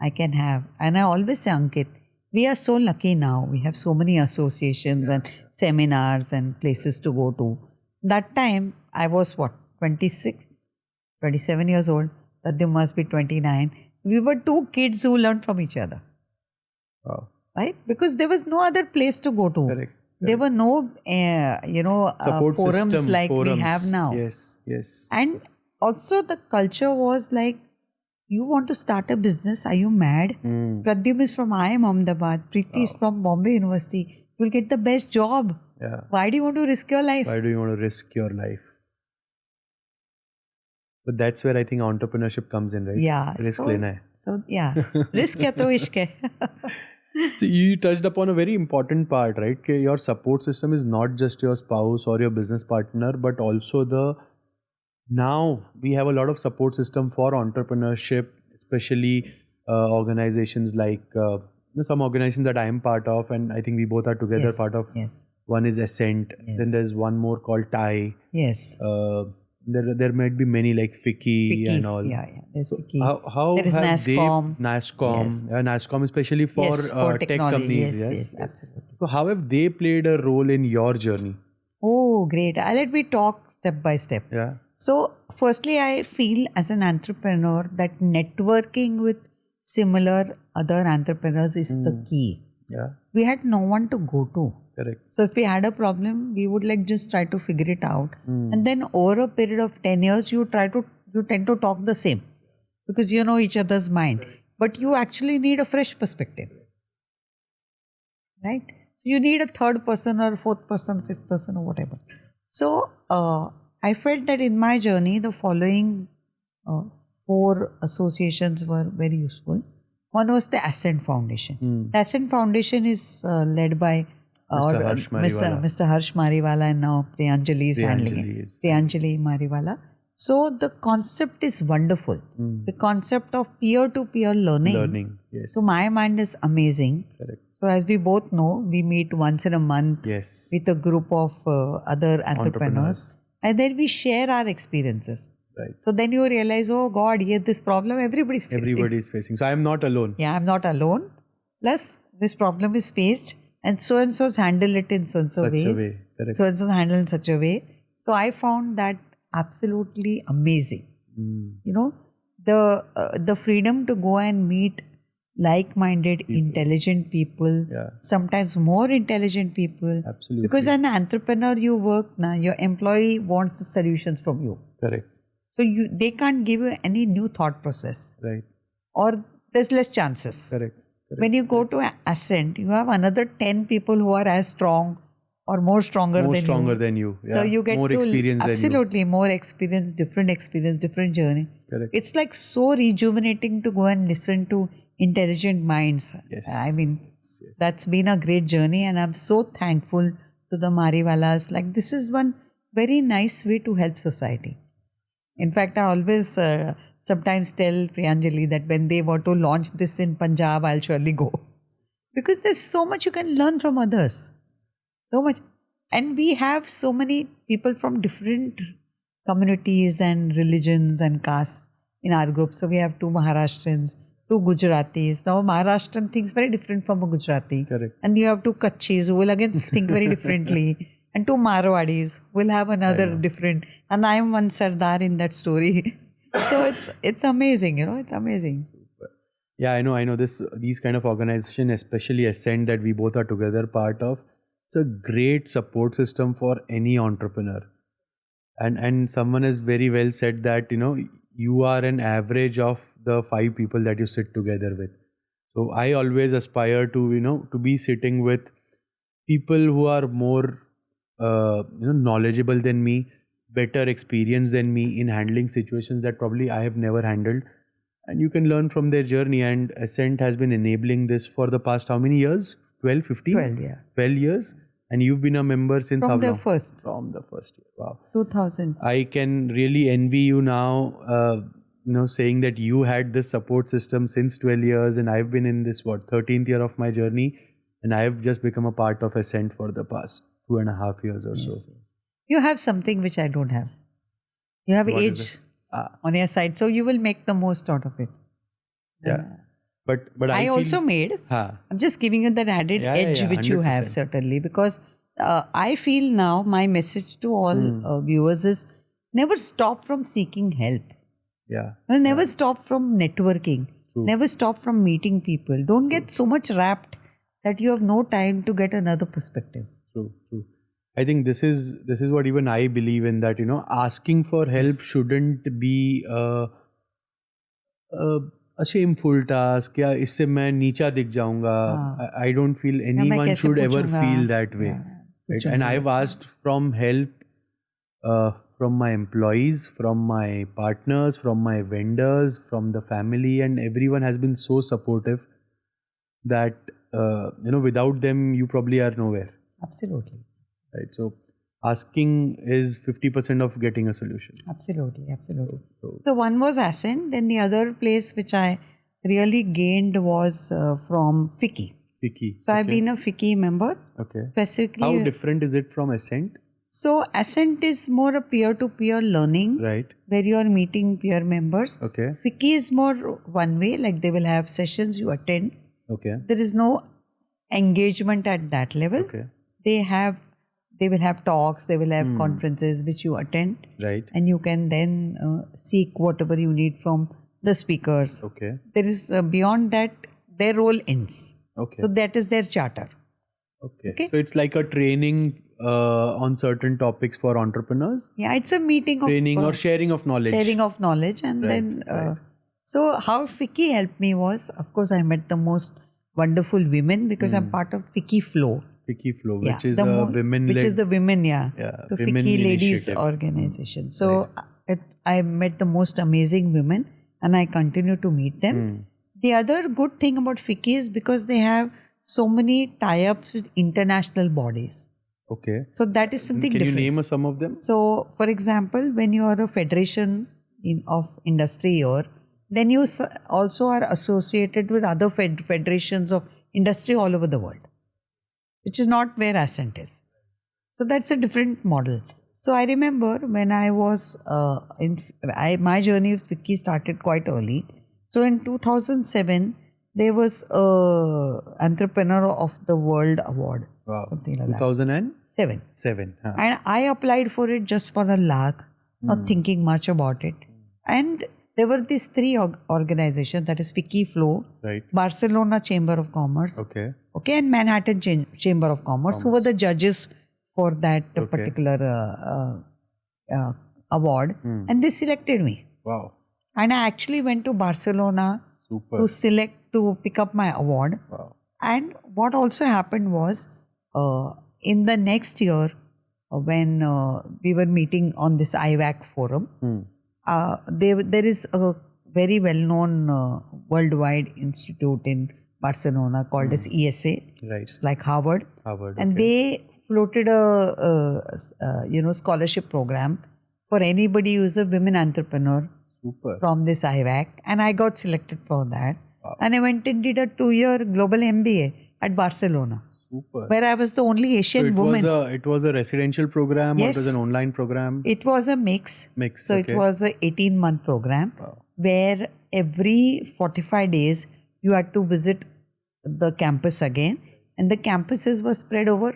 I can have. And I always say, Ankit, we are so lucky now. We have so many associations and seminars and places to go to. That time, I was 26, 27 years old. That must be 29. We were two kids who learned from each other. Wow. Right? Because there was no other place to go to. Correct. There were no, Support forums system, like we forums. have now. Yes. And also the culture was like, you want to start a business? Are you mad? Pradyum is from IIM Ahmedabad. Preeti is from Bombay University. You'll get the best job. Yeah. Why do you want to risk your life? Why do you want to risk your life? But that's where I think entrepreneurship comes in, right? Yeah. Risk lena hai. So yeah. Risk hai to ishq hai. So you touched upon a very important part, right? That your support system is not just your spouse or your business partner, but also now we have a lot of support system for entrepreneurship, especially organizations like some organizations that I am part of, and I think we both are together Yes, part of. yes. One is Ascent. Yes. Then there's one more called TIE. Yes. There might be many like FICCI and all. Yeah. There's FICCI. How there is have NASSCOM. NASSCOM, Yes. NASSCOM especially for, Yes, for tech technology. companies. Yes, absolutely. So how have they played a role in your journey? Oh, great. Let me talk step by step. Yeah. So, firstly, I feel as an entrepreneur that networking with similar other entrepreneurs is the key. Yeah. We had no one to go to. Correct. So, if we had a problem, we would just try to figure it out. And then over a period of 10 years, you tend to talk the same because you know each other's mind. But you actually need a fresh perspective. Right? So, you need a third person or fourth person, fifth person or whatever. So, I felt that in my journey, the following 4 associations were very useful. One was the Ascent Foundation. The Ascent Foundation is led by Mr. Harsh Mariwala, and now Priyanjali is handling it. Priyanjali Mariwala. So the concept is wonderful. The concept of peer-to-peer learning, yes. to my mind, is amazing. Correct. So as we both know, we meet once in a month Yes. with a group of other entrepreneurs, and then we share our experiences. Right. So then you realize, oh God, this problem everybody's facing. Everybody's facing. So I am not alone. Yeah, I'm not alone. Plus, this problem is faced, and so's handle it in so-and-so Such a way. Correct. So-and-so's handle in such a way. So I found that absolutely amazing. You know, the freedom to go and meet like-minded, intelligent people, sometimes more intelligent people. Absolutely. Because an entrepreneur, you work now, your employee wants the solutions from you. Correct. So they can't give you any new thought process. Right. Or there's less chances. Correct. When you go to Ascent, you have another 10 people who are as strong or more stronger than you. Yeah. So you get more experience than you. Absolutely, more experience, different journey. Correct. It's like so rejuvenating to go and listen to intelligent minds. Yes. I mean, Yes. that's been a great journey, and I'm so thankful to the Mariwalas. Like, this is one very nice way to help society. In fact, I always sometimes tell Priyanjali that when they want to launch this in Punjab, I'll surely go. Because there's so much you can learn from others. So much. And we have so many people from different communities and religions and castes in our group. So we have 2 Maharashtrians, 2 Gujaratis. Now, a Maharashtrian thinks very different from a Gujarati. Correct. And you have 2 Kachchis who will again think very differently. And 2 Marwadis will have another different. And I am one Sardar in that story. So it's amazing, it's amazing. Yeah, I know. These kind of organization, especially Ascent, that we both are together part of, it's a great support system for any entrepreneur. And someone has very well said that, you are an average of the 5 people that you sit together with. So I always aspire to, to be sitting with people who are more knowledgeable than me, better experience than me in handling situations that probably I have never handled. And you can learn from their journey. And Ascent has been enabling this for the past how many years? 12, 15? 12, yeah. 12 years. And you've been a member since how From the long? first. From the first year. Wow. 2000. I can really envy you now, saying that you had this support system since 12 years and I've been in this, 13th year of my journey, and I have just become a part of Ascent for the past 2.5 years or so. Yes. You have something which I don't have. You have What is age on your side, so you will make the most out of it. Yeah. But I feel, also made. Ha. I'm just giving you that added edge which you have, 100%. certainly, because I feel now my message to all viewers is never stop from seeking help. Yeah. Never stop from networking. True. Never stop from meeting people. Don't get so much wrapped that you have no time to get another perspective. True. I think this is what even I believe in, that asking for help shouldn't be a shameful task. या इससे मैं नीचा दिख जाऊंगा. I don't feel anyone should ever feel that way. Right? And I've asked from help from my employees, from my partners, from my vendors, from the family, and everyone has been so supportive that without them you probably are nowhere. Absolutely. Right. So asking is 50% of getting a solution. Absolutely. So one was Ascent, then the other place which I really gained was from FICCI. So I've been a FICCI member. Okay. Specifically. How different is it from Ascent? So Ascent is more a peer-to-peer learning. Right. Where you are meeting peer members. Okay. FICCI is more one way, like they will have sessions you attend. Okay. There is no engagement at that level. Okay. They will have talks, they will have conferences which you attend. Right. And you can then seek whatever you need from the speakers. Okay. There is beyond that, their role ends. Okay. So that is their charter. Okay. So it's like a training on certain topics for entrepreneurs. Yeah, it's a meeting of training or sharing of knowledge. And then so how FICCI helped me was, of course, I met the most wonderful women because I'm part of FICCI Flow. FICCI Flow, which is a women-led... Which is the women, the women FICCI ladies initiative. organization. So I met the most amazing women and I continue to meet them. The other good thing about FICCI is because they have so many tie-ups with international bodies. Okay. So that is something different. Can you name us some of them? So, for example, when you are a federation of industry here, then you also are associated with other federations of industry all over the world, which is not where Ascent is. So that's a different model. So I remember when I was my journey with FICCI started quite early. So in 2007, there was Entrepreneur of the World Award. Wow. Something like 2007. that. And I applied for it just for a lark, not thinking much about it. And there were these three organizations, that is FICCI Flow, right. Barcelona Chamber of Commerce, okay, and Manhattan Chamber of Commerce, who were the judges for that particular award. And they selected me. Wow. And I actually went to Barcelona to pick up my award. Wow. And what also happened was, in the next year, when we were meeting on this IVAC forum, there is a very well-known worldwide institute in Barcelona called as ESA. Right. It's like Harvard. And okay. they floated a scholarship program for anybody who's a women entrepreneur. Super. From this IVAC, and I got selected for that. Wow. And I went and did a 2-year global MBA at Barcelona. Super. Where I was the only Asian woman. It was a residential program, yes. Or it was an online program? It was a mix. So okay. It was an 18-month program. Wow. Where every 45 days you had to visit the campus again. And the campuses were spread over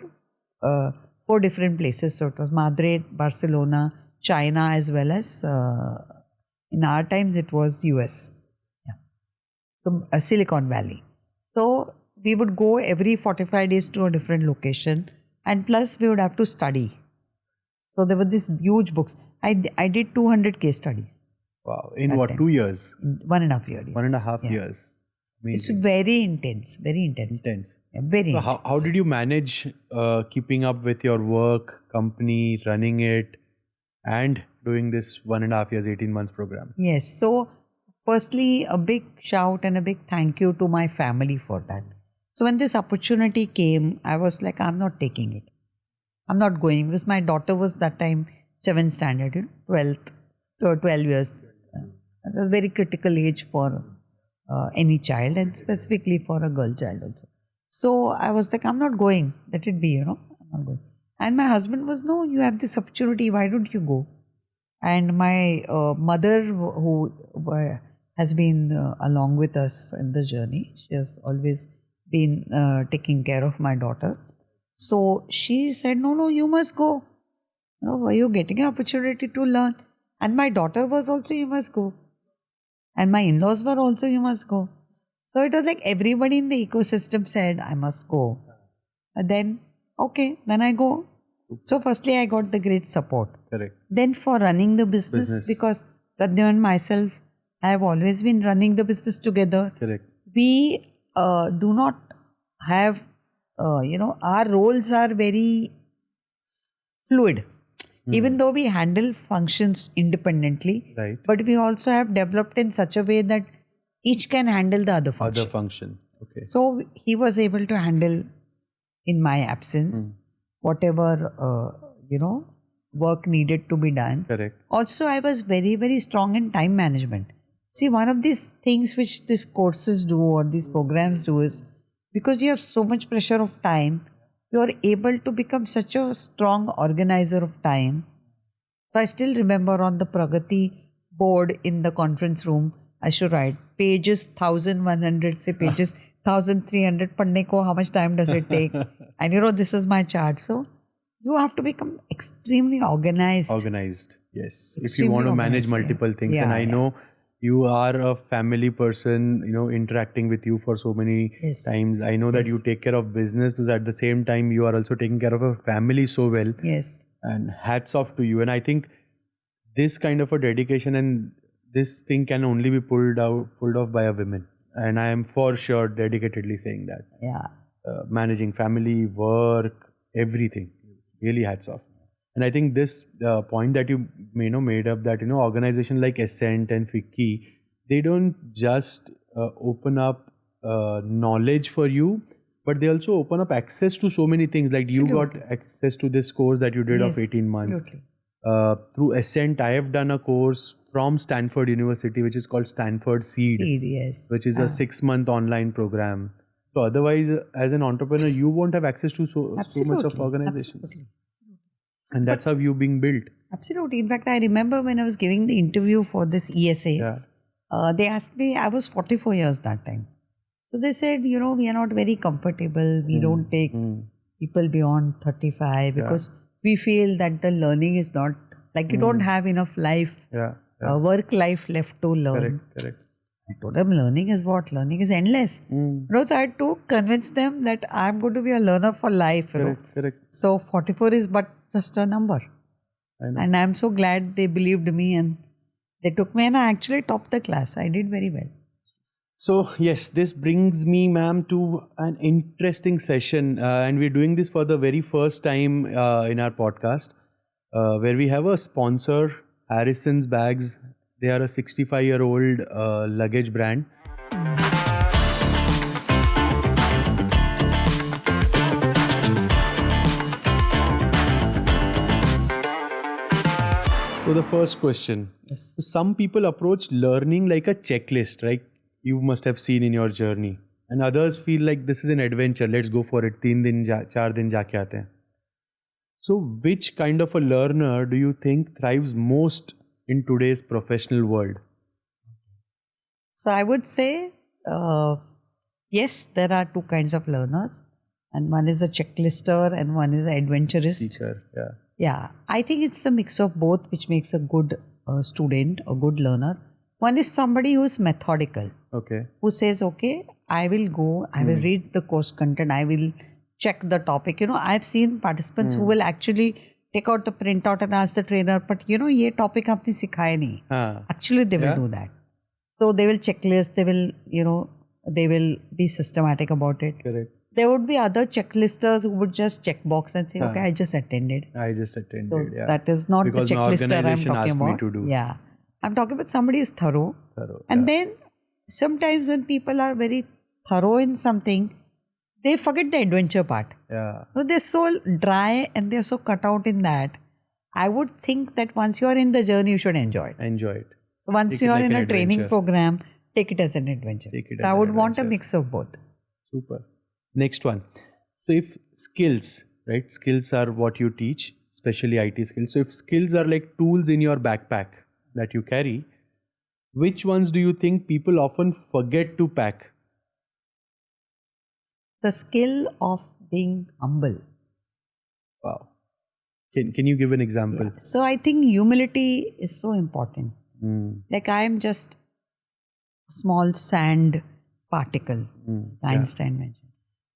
4 different places. So it was Madrid, Barcelona, China, as well as in our times it was US. Yeah. So Silicon Valley. So we would go every 45 days to a different location, and plus we would have to study. So there were these huge books. I did 200 case studies. Wow. In what, 2 years? In 1.5 years. 1.5 years. It's Amazing. very intense, very intense. Intense. Yeah, very So intense. how did you manage keeping up with your work, company, running it, and doing this 1.5 years, 18 months program? Yes. So, firstly, a big shout and a big thank you to my family for that. So, when this opportunity came, I was like, I'm not taking it. I'm not going because my daughter was that time 7th standard, 12th, 12 years. It was a very critical age for any child and specifically for a girl child also. So I was like, I'm not going. Let it be, I'm not going. And my husband was, no, you have this opportunity. Why don't you go? And my mother, who has been along with us in the journey, she has always been taking care of my daughter. So she said, no, you must go. Were you getting an opportunity to learn? And my daughter was also, you must go. And my in-laws were also, you must go. So it was like everybody in the ecosystem said, I must go. And then, okay, then I go. So firstly, I got the great support. Correct. Then for running the business. Because Pradyum and myself have always been running the business together. Correct. We do not have, our roles are very fluid. Even though we handle functions independently, Right. but we also have developed in such a way that each can handle the other function. Other function. Okay. So he was able to handle in my absence whatever, work needed to be done. Correct. Also, I was very, very strong in time management. See, one of these things which these courses do or these programs do is because you have so much pressure of time, you are able to become such a strong organizer of time. So I still remember on the Pragati board in the conference room, I should write pages 1100 say pages 1300 padne ko, how much time does it take? And this is my chart. So you have to become extremely organized. Organized. Yes. If you Extremely want to manage organized, multiple things. Yeah, And I yeah. know you are a family person, interacting with you for so many Yes. times. I know that you take care of business, but at the same time, you are also taking care of a family so well. Yes. And hats off to you. And I think this kind of a dedication and this thing can only be pulled off by a woman. And I am for sure dedicatedly saying that. Yeah. Managing family, work, everything. Really hats off. And I think this point that you made up that organization like Ascent and FICCI, they don't just open up knowledge for you, but they also open up access to so many things. Like you got access to this course that you did of Yes, 18 months. absolutely. Through Ascent, I have done a course from Stanford University, which is called Stanford Seed, Yes. which is a 6-month online program. So otherwise, as an entrepreneur, you won't have access to so much of Absolutely. organizations. Absolutely. And that's how you being built. Absolutely. In fact, I remember when I was giving the interview for this ESA, Yeah. they asked me, I was 44 years that time. So they said, we are not very comfortable. We don't take people beyond 35 because we feel that the learning is not, like you don't have enough life, Yeah. work life left to learn. Correct. I told them learning is what? Learning is endless. So I had to convince them that I'm going to be a learner for life. Correct. So 44 is but just a number. I know. And I'm so glad they believed me and they took me and I actually topped the class. I did very well. So yes, this brings me, ma'am, to an interesting session. And we're doing this for the very first time in our podcast, where we have a sponsor, Harrison's Bags. They are a 65-year-old luggage brand. So the first question. Yes. So some people approach learning like a checklist, right? You must have seen in your journey. And others feel like this is an adventure. Let's go for it. 3 din, 4 din jaake aate hain. So which kind of a learner do you think thrives most in today's professional world? So I would say, yes, there are two kinds of learners. And one is a checklister and one is an adventurist. Teacher, yeah. Yeah, I think it's a mix of both which makes a good student, a good learner. One is somebody who is methodical, Okay. who says, okay, I will go, I will read the course content, I will check the topic. I've seen participants who will actually take out the printout and ask the trainer, but ye topic aapne sikhaya nahi. Haan. Actually, they will do that. So they will checklist, they will, they will be systematic about it. Correct. There would be other checklisters who would just check box and say, okay, I just attended. I just attended. So yeah. that is not Because the an checklister I'm organization talking asked about. me to do. Yeah. I'm talking about somebody who's thorough. And then sometimes when people are very thorough in something, they forget the adventure part. Yeah. No, they're so dry and they're so cut out in that. I would think that once you're in the journey, you should enjoy it. Enjoy it. So once Take it you're like in an a training adventure. program, take it as an adventure. Take it So as I an would want a adventure. mix of both. Super. Next one. So if skills, right? Skills are what you teach, especially IT skills. So if skills are like tools in your backpack that you carry, which ones do you think people often forget to pack? The skill of being humble. Wow. Can you give an example? So I think humility is so important. Mm. Like I am just a small sand particle, Einstein mentioned.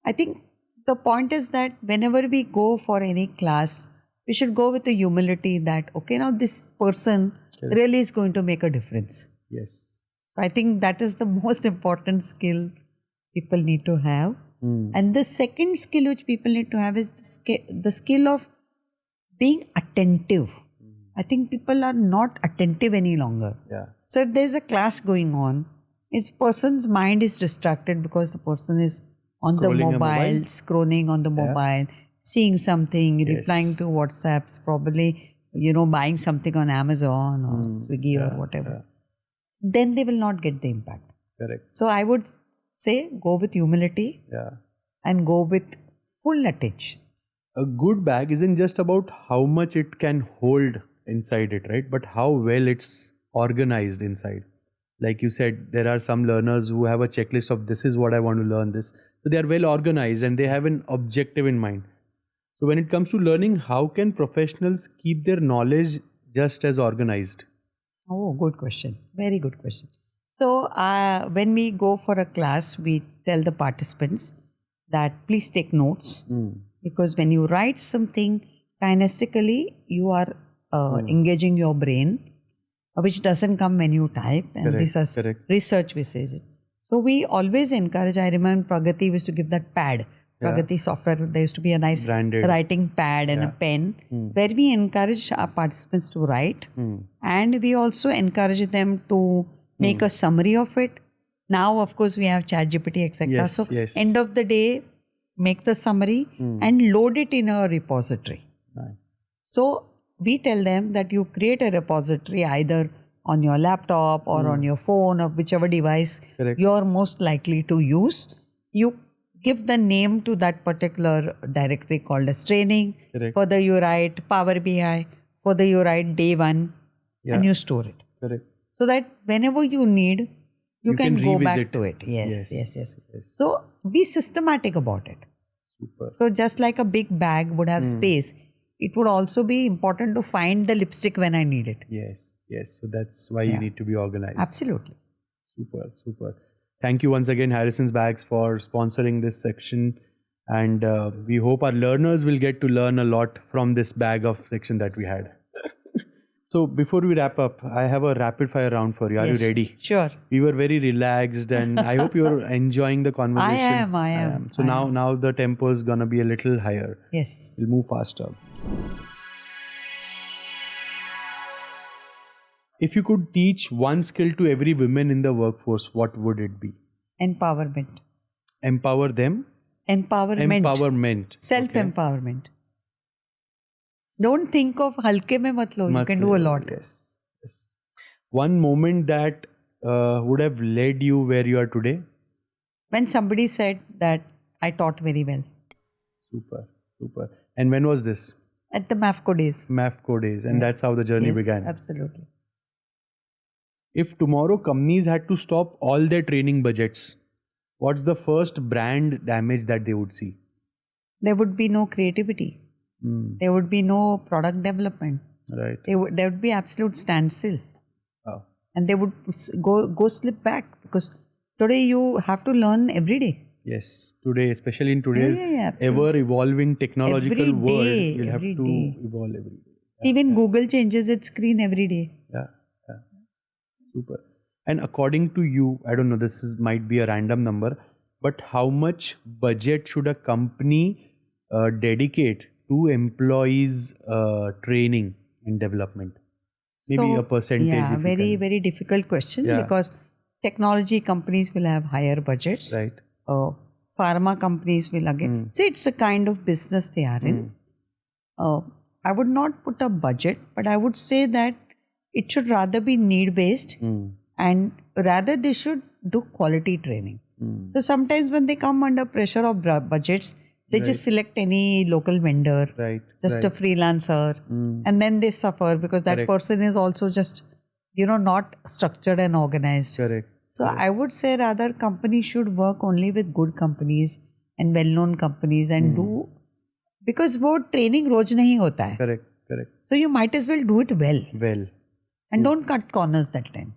I think the point is that whenever we go for any class, we should go with the humility that, okay, now this person really is going to make a difference. Yes. So I think that is the most important skill people need to have. And the second skill which people need to have is the skill of being attentive. I think people are not attentive any longer. Yeah. So if there's a class going on, if person's mind is distracted because the person is on the Scrolling a mobile, mobile. scrolling on the mobile, seeing something, replying to WhatsApps, probably, buying something on Amazon or Swiggy or whatever, then they will not get the impact. Correct. So I would say go with humility Yeah. and go with full attention. A good bag isn't just about how much it can hold inside it, right? But how well it's organized inside. Like you said, there are some learners who have a checklist of this is what I want to learn this. So they are well organized and they have an objective in mind. So when it comes to learning, how can professionals keep their knowledge just as organized? Oh, good question. Very good question. So when we go for a class, we tell the participants that please take notes. Because when you write something kinestically, you are engaging your brain, which doesn't come when you type. And this is research, which says it. So we always encourage, I remember Pragati used to give that pad. Pragati software, there used to be a nice Branded writing pad and a pen where we encourage our participants to write. And we also encourage them to make a summary of it. Now, of course, we have ChatGPT, etc. Yes, So yes. end of the day, make the summary and load it in a repository. Nice. So we tell them that you create a repository either on your laptop or on your phone or whichever device you're most likely to use. You give the name to that particular directory called as training. Further you write Power BI. Further you write day one and you store it. Correct. So that whenever you need, you can go back revisit. to it. Yes. So be systematic about it. Super. So just like a big bag would have space, it would also be important to find the lipstick when I need it. Yes. So that's why you need to be organized. Absolutely. Super. Thank you once again, Harrison's Bags, for sponsoring this section. And we hope our learners will get to learn a lot from this bag of section that we had. So before we wrap up, I have a rapid fire round for you. Are you ready? Sure. We were very relaxed and I hope you're enjoying the conversation. I am. So now the tempo is going to be a little higher. Yes. We'll move faster. If you could teach one skill to every woman in the workforce, what would it be? Empowerment. Empower them? Empowerment. Self-empowerment. Don't think of halke mein mat lo. You can do a lot. Yes. One moment that would have led you where you are today? When somebody said that I taught very well. Super. And when was this? At the MAFCO days. MAFCO days. And that's how the journey began. Absolutely. If tomorrow companies had to stop all their training budgets, what's the first brand damage that they would see? There would be no creativity. There would be no product development. Right. There would be absolute standstill. Wow. And they would go slip back because today you have to learn every day. Yes. Today, especially in today's absolutely. ever-evolving technological Every world, day, you'll have every to day. evolve every day. Even Google changes its screen every day. Yeah. Super. And according to you, I don't know, might be a random number, but how much budget should a company dedicate to employees' training and development? Maybe a percentage Yeah, if you very, can. very difficult question Yeah. because technology companies will have higher budgets. Right. Pharma companies will again. See, it's the kind of business they are in. I would not put a budget, but I would say that it should rather be need based and rather they should do quality training. So sometimes when they come under pressure of budgets, they just select any local vendor, Right. just a freelancer, and then they suffer because that person is also just, not structured and organized. Correct. So I would say rather companies should work only with good companies and well-known companies and do, because वो training रोज नहीं होता है. Correct. Correct. So you might as well do it well Well. and don't cut corners that time.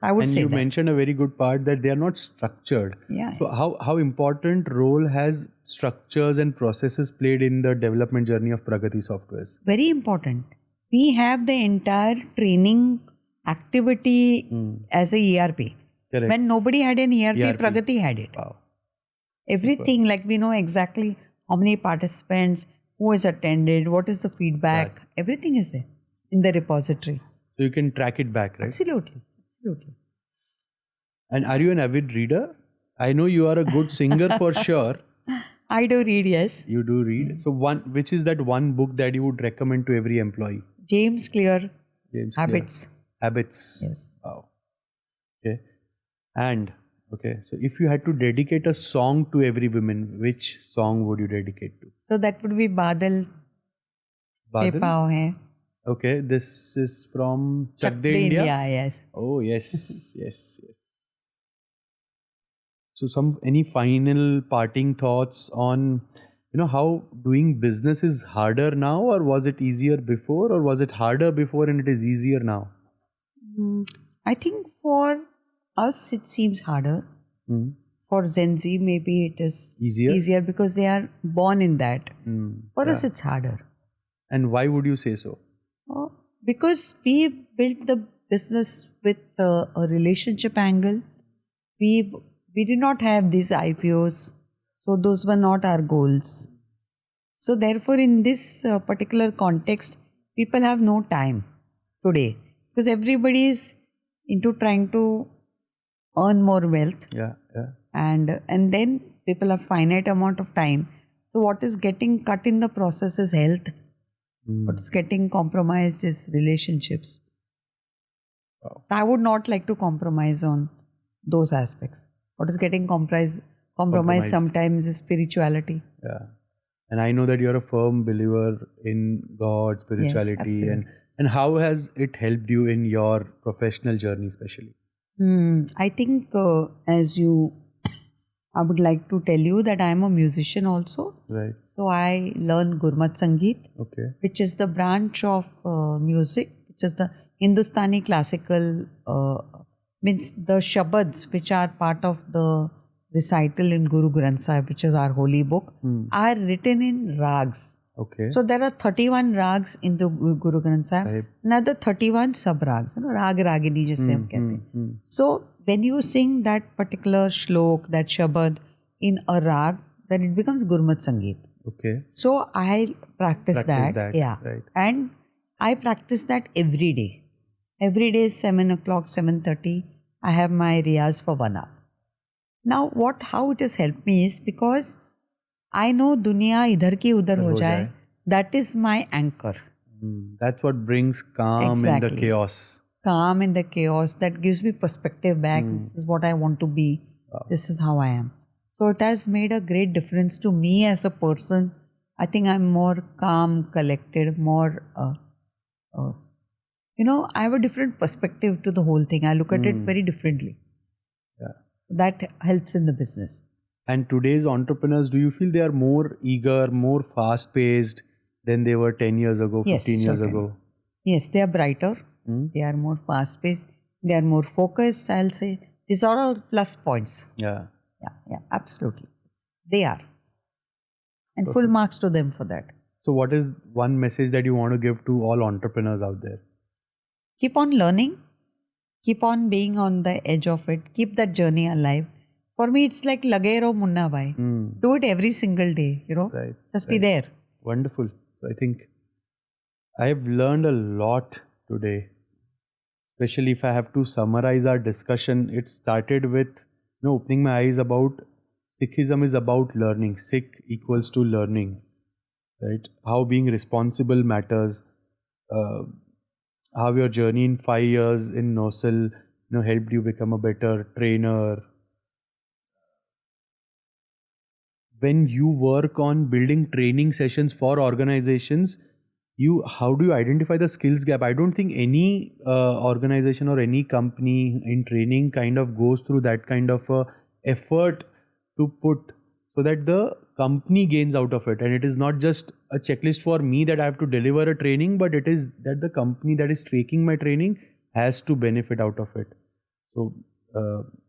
I would And say you that. mentioned a very good part that they are not structured. Yeah. So how important role has structures and processes played in the development journey of Pragati Softwares? Very important. We have the entire training activity as a ERP. Correct. When nobody had an ERP, ERP. Pragati had it. Wow. Everything, like we know exactly how many participants, who has attended, what is the feedback, everything is there in the repository. So you can track it back, right? Absolutely. Absolutely. And are you an avid reader? I know you are a good singer for sure. I do read, yes. You do read. So which is that one book that you would recommend to every employee? James Clear, James Clear. Habits. Habits. Yes. Wow. Okay. And okay, so if you had to dedicate a song to every woman, which song would you dedicate to? So that would be Badal Pe Badal? Pav Hai. Okay, this is from Chak De De India. yes. Oh yes, yes, yes. So any final parting thoughts on how doing business is harder now, or was it easier before, or was it harder before and it is easier now? I think for us it seems harder. For Gen Z, maybe it is Easier? because they are born in that. For us, it's harder. And why would you say so? Because we built the business with a relationship angle. We did not have these IPOs, so those were not our goals. So therefore, in this particular context, people have no time today because everybody is into trying to earn more wealth. Yeah. And then people have finite amount of time. So what is getting cut in the process is health. What is getting compromised is relationships. Wow. I would not like to compromise on those aspects. What is getting compromised sometimes is spirituality. Yeah. And I know that you're a firm believer in God, spirituality, absolutely. and how has it helped you in your professional journey, especially? I think I would like to tell you that I am a musician also. Right. So I learn Gurmat Sangeet, Okay. which is the branch of music, which is the Hindustani classical, means the shabads, which are part of the recital in Guru Granth Sahib, which is our holy book, are written in rags. Okay. So there are 31 rags in the Guru Granth Sahib, another 31 sub-rags, rag ragini जिसे हम कहते हैं. So when you sing that particular shlok, that shabad in a rag, then it becomes Gurmat Sangeet. Okay. So I practice that. Yeah. Right. And I practice that every day. Every day 7 o'clock, 7:30, I have my riyaz for 1 hour. Now how it has helped me is because I know dunya idhar ki udhar ho jaye. That is my anchor. That's what brings calm in the chaos. Calm in the chaos. That gives me perspective back. This is what I want to be. This is how I am. So it has made a great difference to me as a person. I think I'm more calm, collected, more, I have a different perspective to the whole thing. I look at it very differently. Yeah. So that helps in the business. And today's entrepreneurs, do you feel they are more eager, more fast-paced than they were 10 years ago, 15 years ago? Yes, they are brighter. They are more fast-paced. They are more focused, I'll say. These are all plus points. Yeah. Yeah, absolutely. They are. And full marks to them for that. So what is one message that you want to give to all entrepreneurs out there? Keep on learning. keep on being on the edge of it, keep that journey alive. For me, it's like Lage Raho Munna Bhai. Do it every single day, Right. Just be there. Wonderful. So I think I've learned a lot today. Especially if I have to summarize our discussion, it started with opening my eyes about Sikhism is about learning. Sikh equals to learning, right? How being responsible matters. How your journey in 5 years in NOSL, helped you become a better trainer. When you work on building training sessions for organizations, how do you identify the skills gap? I don't think any organization or any company in training kind of goes through that kind of effort to put so that the company gains out of it. And it is not just a checklist for me that I have to deliver a training, but it is that the company that is taking my training has to benefit out of it. So,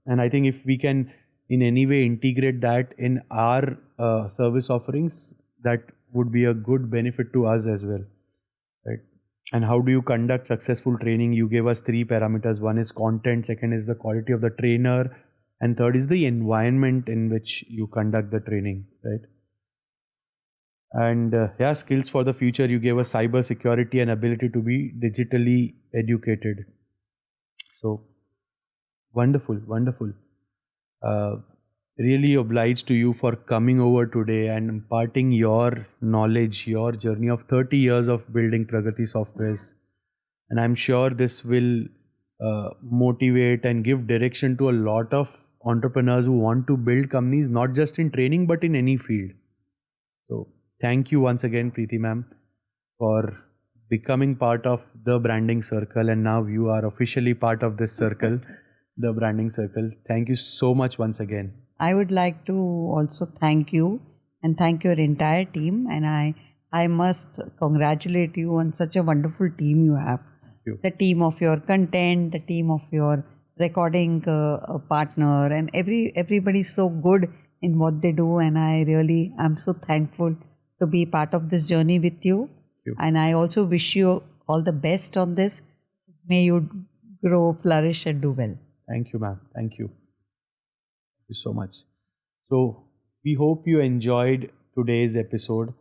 and I think if we can in any way integrate that in our service offerings, that would be a good benefit to us as well, right? And how do you conduct successful training? You gave us 3 parameters. One is content, second is the quality of the trainer, and third is the environment in which you conduct the training, right? And skills for the future. You gave us cyber security and ability to be digitally educated. So wonderful. Really obliged to you for coming over today and imparting your knowledge, your journey of 30 years of building Pragati Softwares. And I'm sure this will motivate and give direction to a lot of entrepreneurs who want to build companies, not just in training, but in any field. So thank you once again, Preeti ma'am, for becoming part of the branding circle. And now you are officially part of this circle, the branding circle. Thank you so much once again. I would like to also thank you and thank your entire team. And I must congratulate you on such a wonderful team you have. Thank you. The team of your content, the team of your recording partner, and everybody's so good in what they do. And I'm so thankful to be part of this journey with you. Thank you. And I also wish you all the best on this. May you grow, flourish, and do well. Thank you, ma'am. Thank you. Thank you so much. So we hope you enjoyed today's episode.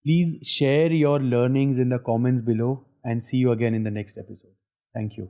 Please share your learnings in the comments below and see you again in the next episode. Thank you.